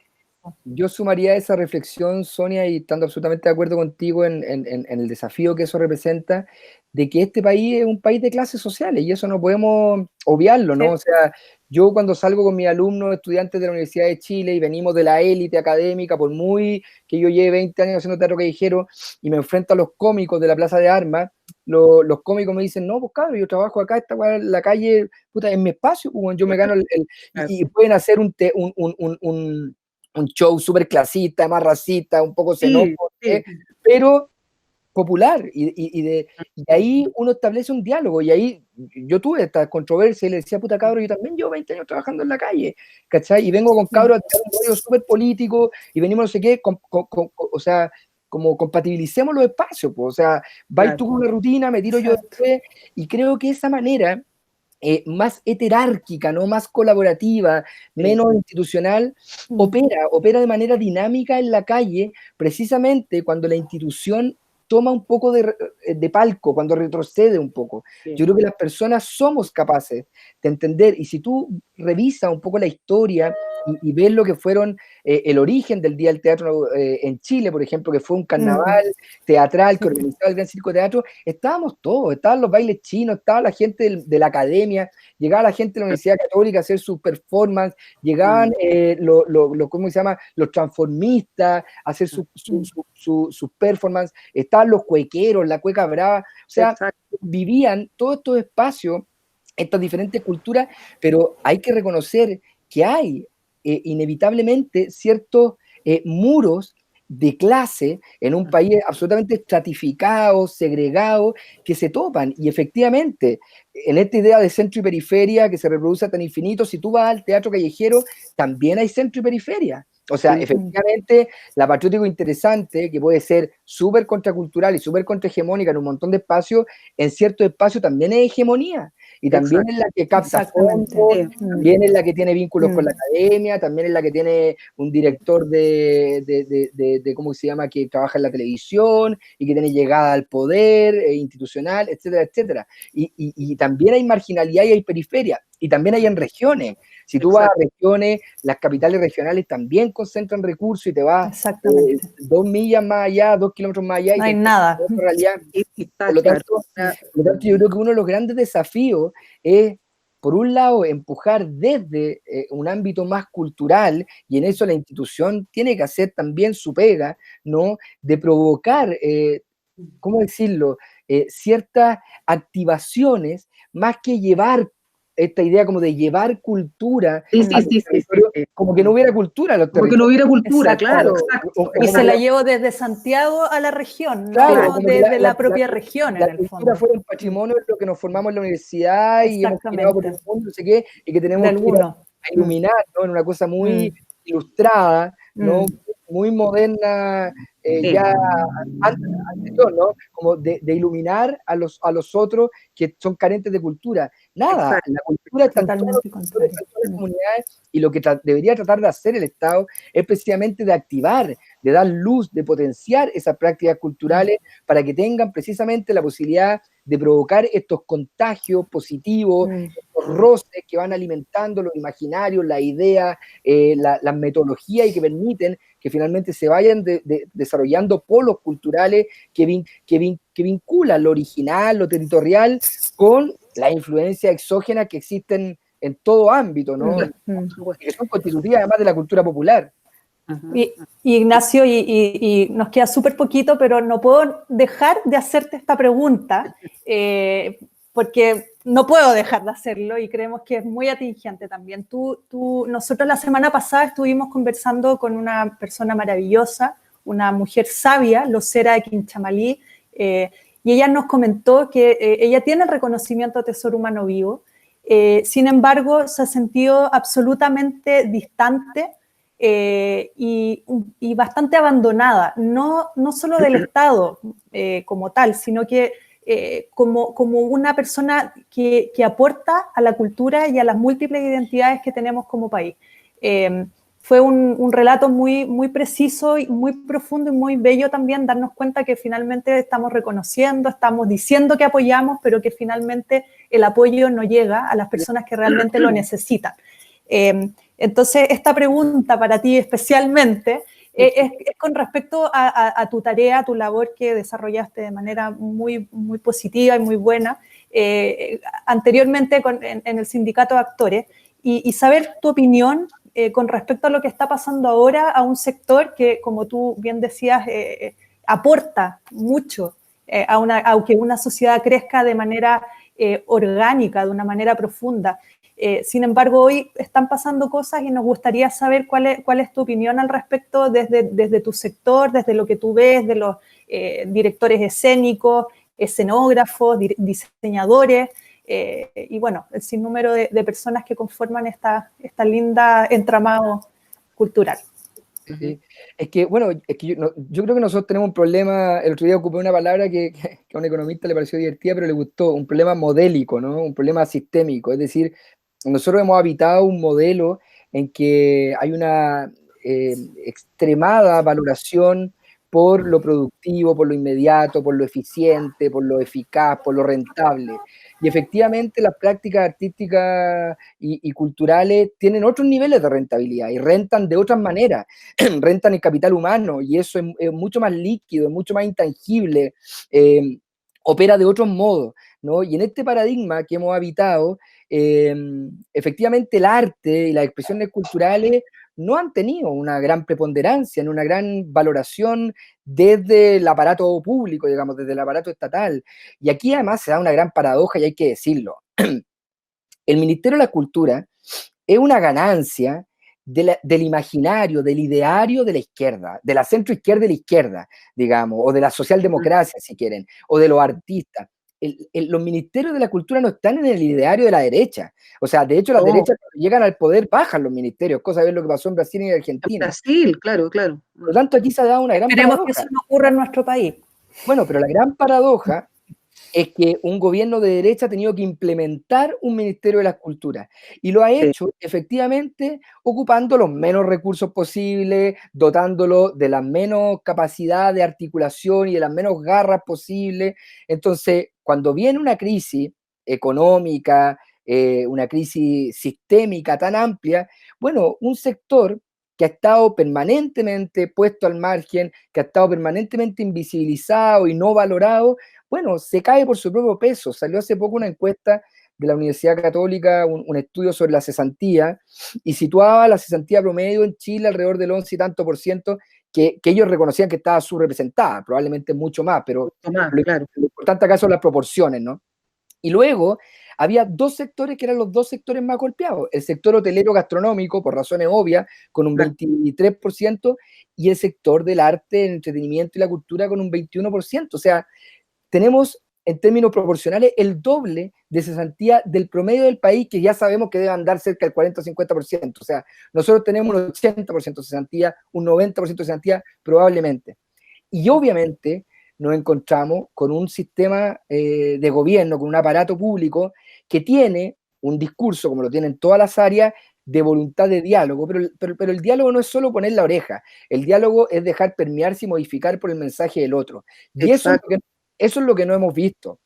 sumaría esa reflexión, Sonia, y estando absolutamente de acuerdo contigo en el desafío que eso representa, de que este país es un país de clases sociales, y eso no podemos obviarlo, ¿no? Sí. O sea, yo cuando salgo con mis alumnos, estudiantes de la Universidad de Chile, y venimos de la élite académica, por muy que yo lleve 20 años haciendo teatro callejero, y me enfrento a los cómicos de la Plaza de Armas, los cómicos me dicen, no, pues cabrón, yo trabajo acá, la calle, puta, en mi espacio, pues, yo me gano y pueden hacer un show súper clasista, más racista, un poco xenófobo, sí. Pero popular, y ahí uno establece un diálogo, y ahí yo tuve esta controversia y le decía, puta cabro, yo también llevo 20 años trabajando en la calle, ¿cachai? Y vengo con cabros a tener un rollo súper político, y venimos no sé qué, o sea, como compatibilicemos los espacios, pues, o sea, vais tú con una rutina, me tiro yo después, y creo que esa manera más heterárquica, ¿no? Más colaborativa, menos institucional, opera de manera dinámica en la calle, precisamente cuando la institución toma un poco de palco, cuando retrocede un poco. Sí. Yo creo que las personas somos capaces de entender, y si tú revisas un poco la historia y ves lo que fueron el origen del Día del Teatro en Chile, por ejemplo, que fue un carnaval teatral que organizaba el Gran Circo Teatro, estábamos todos, estaban los bailes chinos, estaba la gente de la academia, llegaba la gente de la Universidad Católica a hacer sus performances, llegaban ¿cómo se llama? Los transformistas a hacer sus performances, estaban los cuequeros, la cueca brava, o sea, vivían todos estos espacios estas diferentes culturas, pero hay que reconocer que hay inevitablemente ciertos muros de clase en un país absolutamente estratificado, segregado, que se topan. Y efectivamente, en esta idea de centro y periferia que se reproduce hasta el infinito, si tú vas al teatro callejero, también hay centro y periferia. O sea, efectivamente, la patriótico interesante, que puede ser súper contracultural y súper contrahegemónica en un montón de espacios, en ciertos espacios también es hegemonía. Y también es la que capta fondos, también es la que tiene vínculos con la academia, también es la que tiene un director de ¿cómo se llama?, que trabaja en la televisión y que tiene llegada al poder institucional, etcétera, etcétera. Y también hay marginalidad y hay periferia, y también hay en regiones. Si tú vas a regiones, las capitales regionales también concentran recursos y te vas 2 millas más allá, 2 kilómetros más allá. No hay nada. Realidad. Por lo tanto, yo creo que uno de los grandes desafíos es, por un lado, empujar desde un ámbito más cultural, y en eso la institución tiene que hacer también su pega, ¿no? De provocar, ¿cómo decirlo?, ciertas activaciones, más que llevar esta idea como de llevar cultura, como que no hubiera cultura en los territorios. Como que no hubiera cultura, claro. Y se la llevo desde Santiago a la región, claro, no desde la propia región, en el fondo. La cultura fuera un patrimonio de lo que nos formamos en la universidad y hemos girado por el mundo, no sé qué, y que tenemos que ir a iluminar, ¿no? En una cosa muy ilustrada, ¿no? Muy moderna, ya anterior, ¿no? Como de iluminar a los otros que son carentes de cultura. Nada, la cultura está en todas las comunidades, y lo que debería tratar de hacer el Estado es precisamente de activar, de dar luz, de potenciar esas prácticas culturales para que tengan precisamente la posibilidad de provocar estos contagios positivos, estos roces que van alimentando los imaginarios, la idea, las metodologías, y que permiten que finalmente se vayan desarrollando polos culturales que vinculan lo original, lo territorial, con la influencia exógena que existen en todo ámbito, ¿no? Que son constitutivas además de la cultura popular. Y Ignacio, y nos queda súper poquito, pero no puedo dejar de hacerte esta pregunta, porque no puedo dejar de hacerlo y creemos que es muy atingente también. Nosotros la semana pasada estuvimos conversando con una persona maravillosa, una mujer sabia, Locera de Quinchamalí, y ella nos comentó que ella tiene el reconocimiento Tesoro Humano Vivo, sin embargo se ha sentido absolutamente distante y bastante abandonada, no solo del Estado como tal, sino que como una persona que aporta a la cultura y a las múltiples identidades que tenemos como país. Fue un relato muy, muy preciso y muy profundo y muy bello también darnos cuenta que finalmente estamos reconociendo, estamos diciendo que apoyamos, pero que finalmente el apoyo no llega a las personas que realmente lo necesitan. Entonces, esta pregunta para ti especialmente es con respecto a tu tarea, a tu labor que desarrollaste de manera muy, muy positiva y muy buena anteriormente en el Sindicato de Actores, y saber tu opinión con respecto a lo que está pasando ahora a un sector que, como tú bien decías, aporta mucho a que una sociedad crezca de manera orgánica, de una manera profunda. Sin embargo, hoy están pasando cosas y nos gustaría saber cuál es tu opinión al respecto desde tu sector, desde lo que tú ves, de los directores escénicos, escenógrafos, diseñadores, y bueno, el sinnúmero de personas que conforman esta linda entramado cultural. Sí. Es que, bueno, yo creo que nosotros tenemos un problema. El otro día ocupé una palabra que a un economista le pareció divertida, pero le gustó, un problema modélico, ¿no? Un problema sistémico. Es decir, nosotros hemos habitado un modelo en que hay una extremada valoración por lo productivo, por lo inmediato, por lo eficiente, por lo eficaz, por lo rentable. Y efectivamente las prácticas artísticas y culturales tienen otros niveles de rentabilidad y rentan de otras maneras. Rentan el capital humano, y eso es mucho más líquido, es mucho más intangible, opera de otros modos, ¿no? Y en este paradigma que hemos habitado, efectivamente el arte y las expresiones culturales no han tenido una gran preponderancia, una gran valoración desde el aparato público, digamos, desde el aparato estatal. Y aquí además se da una gran paradoja, y hay que decirlo. El Ministerio de la Cultura es una ganancia del imaginario, del ideario de la izquierda, de la centroizquierda y la izquierda, digamos, o de la socialdemocracia, si quieren, o de los artistas. Los ministerios de la cultura no están en el ideario de la derecha. O sea, de hecho, las derechas cuando llegan al poder bajan los ministerios, cosa de ver lo que pasó en Brasil y en Argentina. Brasil, claro, claro. Por lo tanto, aquí se ha dado una gran Esperemos paradoja. que eso no ocurra en nuestro país. Bueno, pero la gran paradoja es que un gobierno de derecha ha tenido que implementar un Ministerio de las Culturas y lo ha hecho efectivamente ocupando los menos recursos posibles, dotándolo de la menos capacidad de articulación y de las menos garras posibles. Entonces, cuando viene una crisis económica, una crisis sistémica tan amplia, bueno, un sector que ha estado permanentemente puesto al margen, que ha estado permanentemente invisibilizado y no valorado, bueno, se cae por su propio peso. Salió hace poco una encuesta de la Universidad Católica, un estudio sobre la cesantía, y situaba la cesantía promedio en Chile alrededor del 11 y tanto por ciento, que ellos reconocían que estaba subrepresentada, probablemente mucho más, pero claro. Lo importante acá son las proporciones, ¿no? Y luego había dos sectores que eran los dos sectores más golpeados, el sector hotelero gastronómico, por razones obvias, con un 23%, y el sector del arte, el entretenimiento y la cultura con un 21%. O sea, tenemos en términos proporcionales el doble de cesantía del promedio del país, que ya sabemos que debe andar cerca del 40 o 50%. O sea, nosotros tenemos un 80% de cesantía, un 90% de cesantía probablemente. Y obviamente nos encontramos con un sistema de gobierno, con un aparato público que tiene un discurso, como lo tienen todas las áreas, de voluntad de diálogo, pero el diálogo no es solo poner la oreja, el diálogo es dejar permearse y modificar por el mensaje del otro. Y eso es lo que no hemos visto.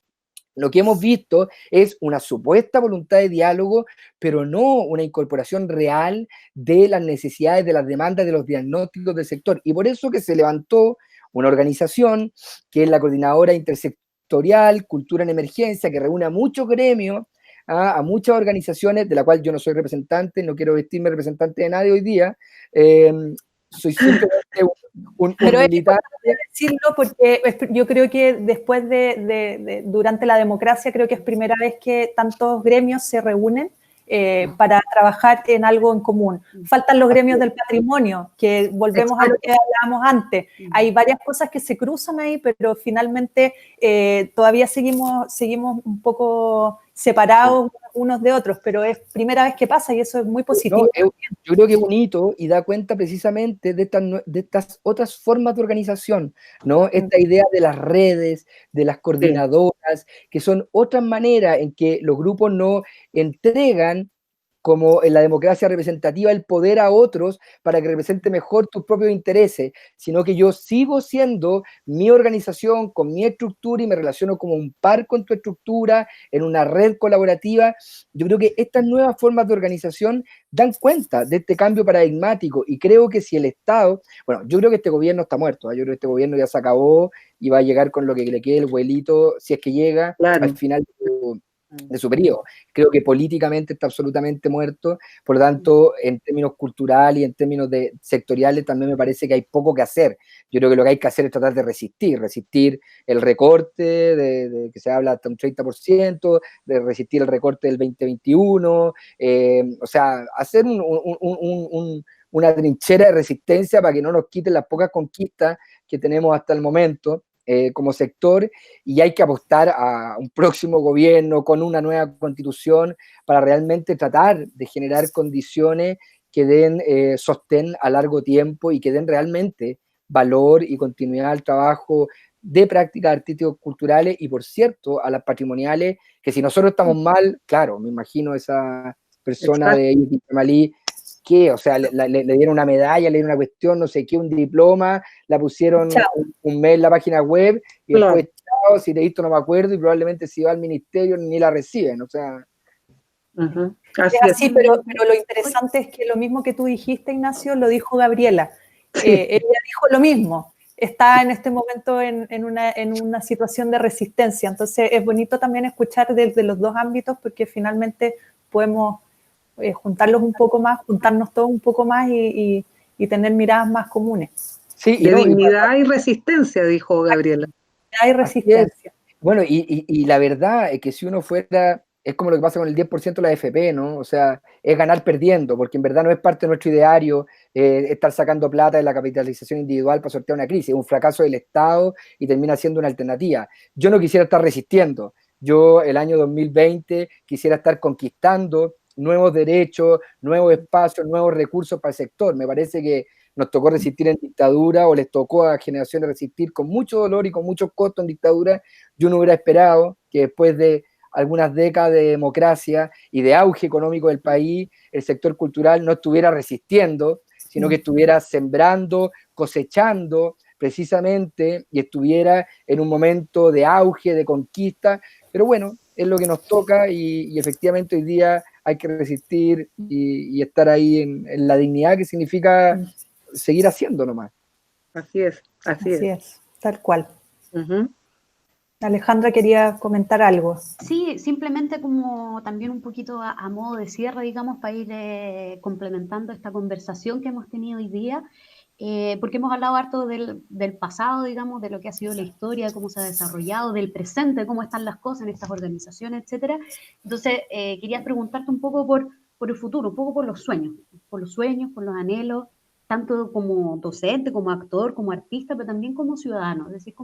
Lo que hemos visto es una supuesta voluntad de diálogo, pero no una incorporación real de las necesidades, de las demandas, de los diagnósticos del sector. Y por eso que se levantó una organización que es la Coordinadora Intersectorial Cultura en Emergencia, que reúne a muchos gremios, a muchas organizaciones, de la cual yo no soy representante, no quiero vestirme representante de nadie hoy día, soy simplemente un militar. Decirlo porque yo creo que después durante la democracia, creo que es primera vez que tantos gremios se reúnen para trabajar en algo en común. Faltan los gremios del patrimonio, que volvemos a lo que hablábamos antes. Hay varias cosas que se cruzan ahí, pero finalmente todavía seguimos un poco separados unos de otros, pero es primera vez que pasa y eso es muy positivo. No, yo creo que es un hito y da cuenta precisamente de estas otras formas de organización, ¿no? Esta idea de las redes, de las coordinadoras, que son otras maneras en que los grupos no entregan, como en la democracia representativa, el poder a otros para que represente mejor tus propios intereses, sino que yo sigo siendo mi organización con mi estructura y me relaciono como un par con tu estructura, en una red colaborativa. Yo creo que estas nuevas formas de organización dan cuenta de este cambio paradigmático y creo que si el Estado, bueno, yo creo que este gobierno está muerto, yo creo que este gobierno ya se acabó y va a llegar con lo que le quede el vuelito, si es que llega al final de su periodo. Creo que políticamente está absolutamente muerto, por lo tanto, en términos culturales y en términos sectoriales también me parece que hay poco que hacer. Yo creo que lo que hay que hacer es tratar de resistir el recorte, de que se habla hasta un 30%, de resistir el recorte del 2021, o sea, hacer una trinchera de resistencia para que no nos quiten las pocas conquistas que tenemos hasta el momento. Como sector, y hay que apostar a un próximo gobierno con una nueva constitución para realmente tratar de generar condiciones que den sostén a largo tiempo y que den realmente valor y continuidad al trabajo de prácticas artísticas culturales y, por cierto, a las patrimoniales, que si nosotros estamos mal, claro, me imagino esa persona de Malí, que, o sea, le dieron una medalla, le dieron una cuestión, no sé qué, un diploma, la pusieron un mes en la página web, y después, chao, si te visto no me acuerdo, y probablemente si va al ministerio ni la reciben, o sea. Así, pero lo interesante es que lo mismo que tú dijiste, Ignacio, lo dijo Gabriela. Ella dijo lo mismo. Está en este momento en una situación de resistencia. Entonces, es bonito también escuchar desde los dos ámbitos, porque finalmente podemos juntarnos todos un poco más y tener miradas más comunes. Sí, de dignidad y resistencia, dijo Gabriela. Hay resistencia. Bueno, y la verdad es que si uno fuera es como lo que pasa con el 10% de la AFP, ¿no? O sea, es ganar perdiendo, porque en verdad no es parte de nuestro ideario estar sacando plata de la capitalización individual para sortear una crisis. Es un fracaso del Estado y termina siendo una alternativa. Yo no quisiera estar resistiendo. Yo el año 2020 quisiera estar conquistando nuevos derechos, nuevos espacios, nuevos recursos para el sector. Me parece que nos tocó resistir en dictadura o les tocó a generaciones resistir con mucho dolor y con mucho costo en dictadura. Yo no hubiera esperado que después de algunas décadas de democracia y de auge económico del país, el sector cultural no estuviera resistiendo, sino que estuviera sembrando, cosechando precisamente y estuviera en un momento de auge, de conquista. Pero bueno, es lo que nos toca y efectivamente hoy día hay que resistir y estar ahí en la dignidad que significa seguir haciendo nomás. Así es, así es. Tal cual. Alejandra quería comentar algo. Sí, simplemente como también un poquito a modo de cierre, digamos, para ir complementando esta conversación que hemos tenido hoy día, porque hemos hablado harto del pasado, digamos, de lo que ha sido la historia, cómo se ha desarrollado, del presente, cómo están las cosas en estas organizaciones, etcétera. Entonces, quería preguntarte un poco por el futuro, un poco por los sueños, por los anhelos, tanto como docente, como actor, como artista, pero también como ciudadano, es decir,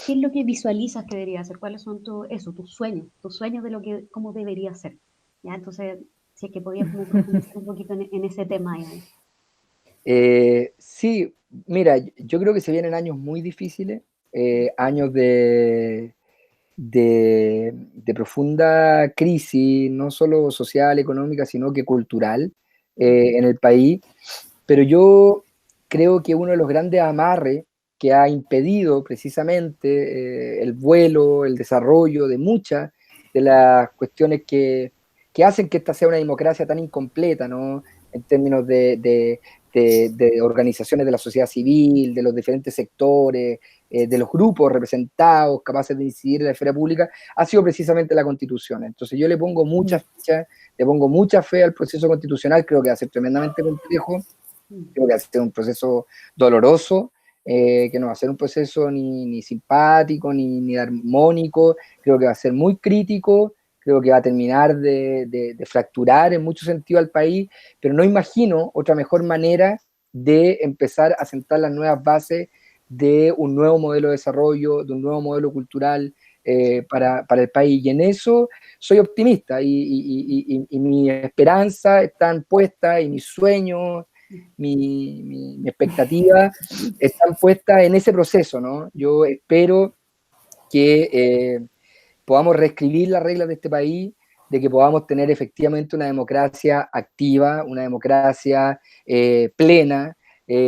¿qué es lo que visualizas que debería ser? ¿Cuáles son tus sueños de lo que, cómo debería ser? ¿Ya? Entonces, si es que podías como profundizar un poquito en ese tema ahí. Sí, mira, yo creo que se vienen años muy difíciles, años de profunda crisis, no solo social, económica, sino que cultural en el país, pero yo creo que uno de los grandes amarres que ha impedido precisamente el vuelo, el desarrollo de muchas de las cuestiones que hacen que esta sea una democracia tan incompleta, ¿no? En términos de organizaciones de la sociedad civil, de los diferentes sectores, de los grupos representados, capaces de incidir en la esfera pública, ha sido precisamente la Constitución. Entonces yo le pongo mucha ficha, le pongo mucha fe al proceso constitucional, creo que va a ser tremendamente complejo, creo que va a ser un proceso doloroso, que no va a ser un proceso ni simpático, ni armónico, creo que va a ser muy crítico, creo que va a terminar de fracturar en mucho sentido al país, pero no imagino otra mejor manera de empezar a sentar las nuevas bases de un nuevo modelo de desarrollo, de un nuevo modelo cultural para el país. Y en eso soy optimista y mi esperanza están puestas y mis sueños, mi expectativa están puestas en ese proceso, ¿no? Yo espero que podamos reescribir las reglas de este país, de que podamos tener efectivamente una democracia activa, una democracia plena,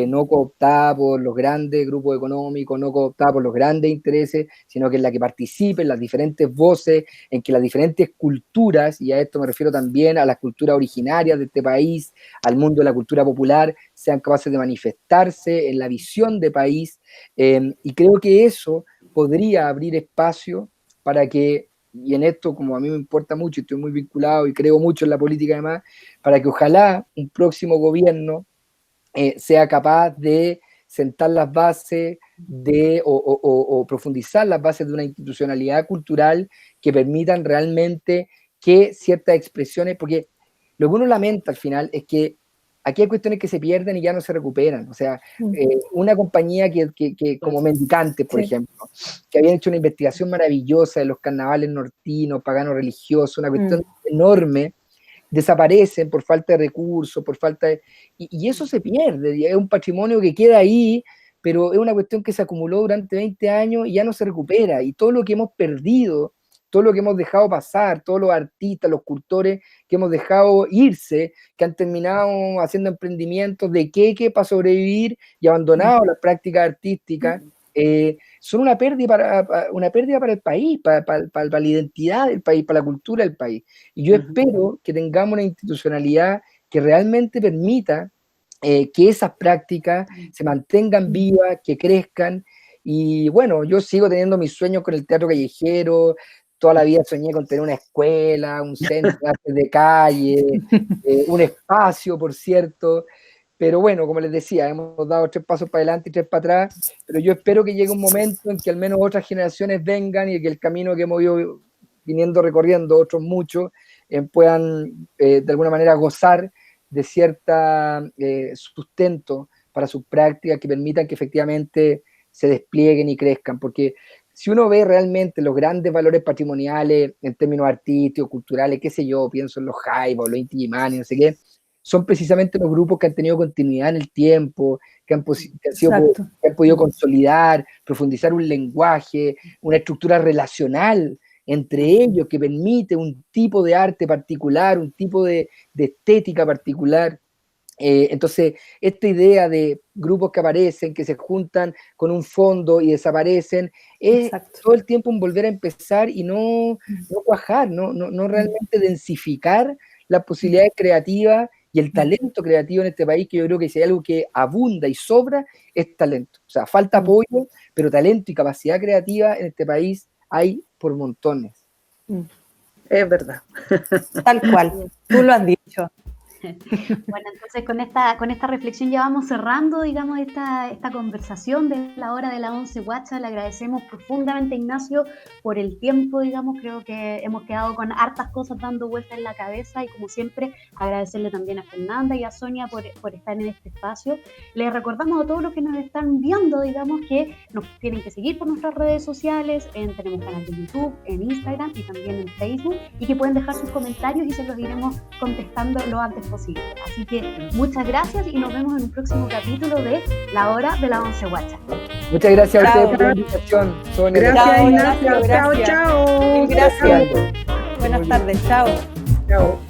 no cooptada por los grandes grupos económicos, no cooptada por los grandes intereses, sino que en la que participen las diferentes voces, en que las diferentes culturas, y a esto me refiero también a las culturas originarias de este país, al mundo de la cultura popular, sean capaces de manifestarse en la visión de país, y creo que eso podría abrir espacio para que, y en esto como a mí me importa mucho, estoy muy vinculado y creo mucho en la política además, para que ojalá un próximo gobierno sea capaz de sentar las bases o profundizar las bases de una institucionalidad cultural que permitan realmente que ciertas expresiones, porque lo que uno lamenta al final es que aquí hay cuestiones que se pierden y ya no se recuperan. O sea, una compañía que como Mendicantes, por ejemplo, que habían hecho una investigación maravillosa de los carnavales nortinos, paganos religiosos, una cuestión enorme, desaparecen por falta de recursos, por falta de... Y eso se pierde, es un patrimonio que queda ahí, pero es una cuestión que se acumuló durante 20 años y ya no se recupera. Y todo lo que hemos perdido, todo lo que hemos dejado pasar, todos los artistas, los cultores que hemos dejado irse, que han terminado haciendo emprendimientos de queque para sobrevivir y abandonado las prácticas artísticas, son una pérdida para el país, para la identidad del país, para la cultura del país. Y yo espero que tengamos una institucionalidad que realmente permita que esas prácticas se mantengan vivas, que crezcan. Y bueno, yo sigo teniendo mis sueños con el teatro callejero. Toda la vida soñé con tener una escuela, un centro de artes de calle, un espacio, por cierto. Pero bueno, como les decía, hemos dado 3 pasos para adelante y 3 para atrás, pero yo espero que llegue un momento en que al menos otras generaciones vengan y que el camino que hemos ido viniendo recorriendo, otros muchos, puedan de alguna manera gozar de cierta sustento para sus prácticas que permitan que efectivamente se desplieguen y crezcan, porque si uno ve realmente los grandes valores patrimoniales en términos artísticos, culturales, qué sé yo, pienso en los Jaivas, los Inti Illimani, no sé qué, son precisamente los grupos que han tenido continuidad en el tiempo, que han podido consolidar, profundizar un lenguaje, una estructura relacional entre ellos que permite un tipo de arte particular, un tipo de estética particular. Entonces, esta idea de grupos que aparecen, que se juntan con un fondo y desaparecen, es todo el tiempo un volver a empezar y no cuajar, no realmente densificar las posibilidades creativas y el talento creativo en este país, que yo creo que si hay algo que abunda y sobra, es talento. O sea, falta apoyo, pero talento y capacidad creativa en este país hay por montones. Es verdad. Tal cual, tú lo has dicho. Bueno, entonces con esta reflexión ya vamos cerrando, digamos, esta conversación de la hora de la 11 Guacha. Le agradecemos profundamente a Ignacio por el tiempo, digamos, creo que hemos quedado con hartas cosas dando vueltas en la cabeza y como siempre agradecerle también a Fernanda y a Sonia por estar en este espacio. Les recordamos a todos los que nos están viendo, digamos, que nos tienen que seguir por nuestras redes sociales, tenemos canal de YouTube, en Instagram y también en Facebook, y que pueden dejar sus comentarios y se los iremos contestando lo antes posible. Así que muchas gracias y nos vemos en un próximo capítulo de La Hora de la 11 Guacha. Muchas gracias a ustedes por la invitación, Sonia. Gracias, Ignacio. Chao, chao. Gracias. Buenas tardes. Chao. Chao.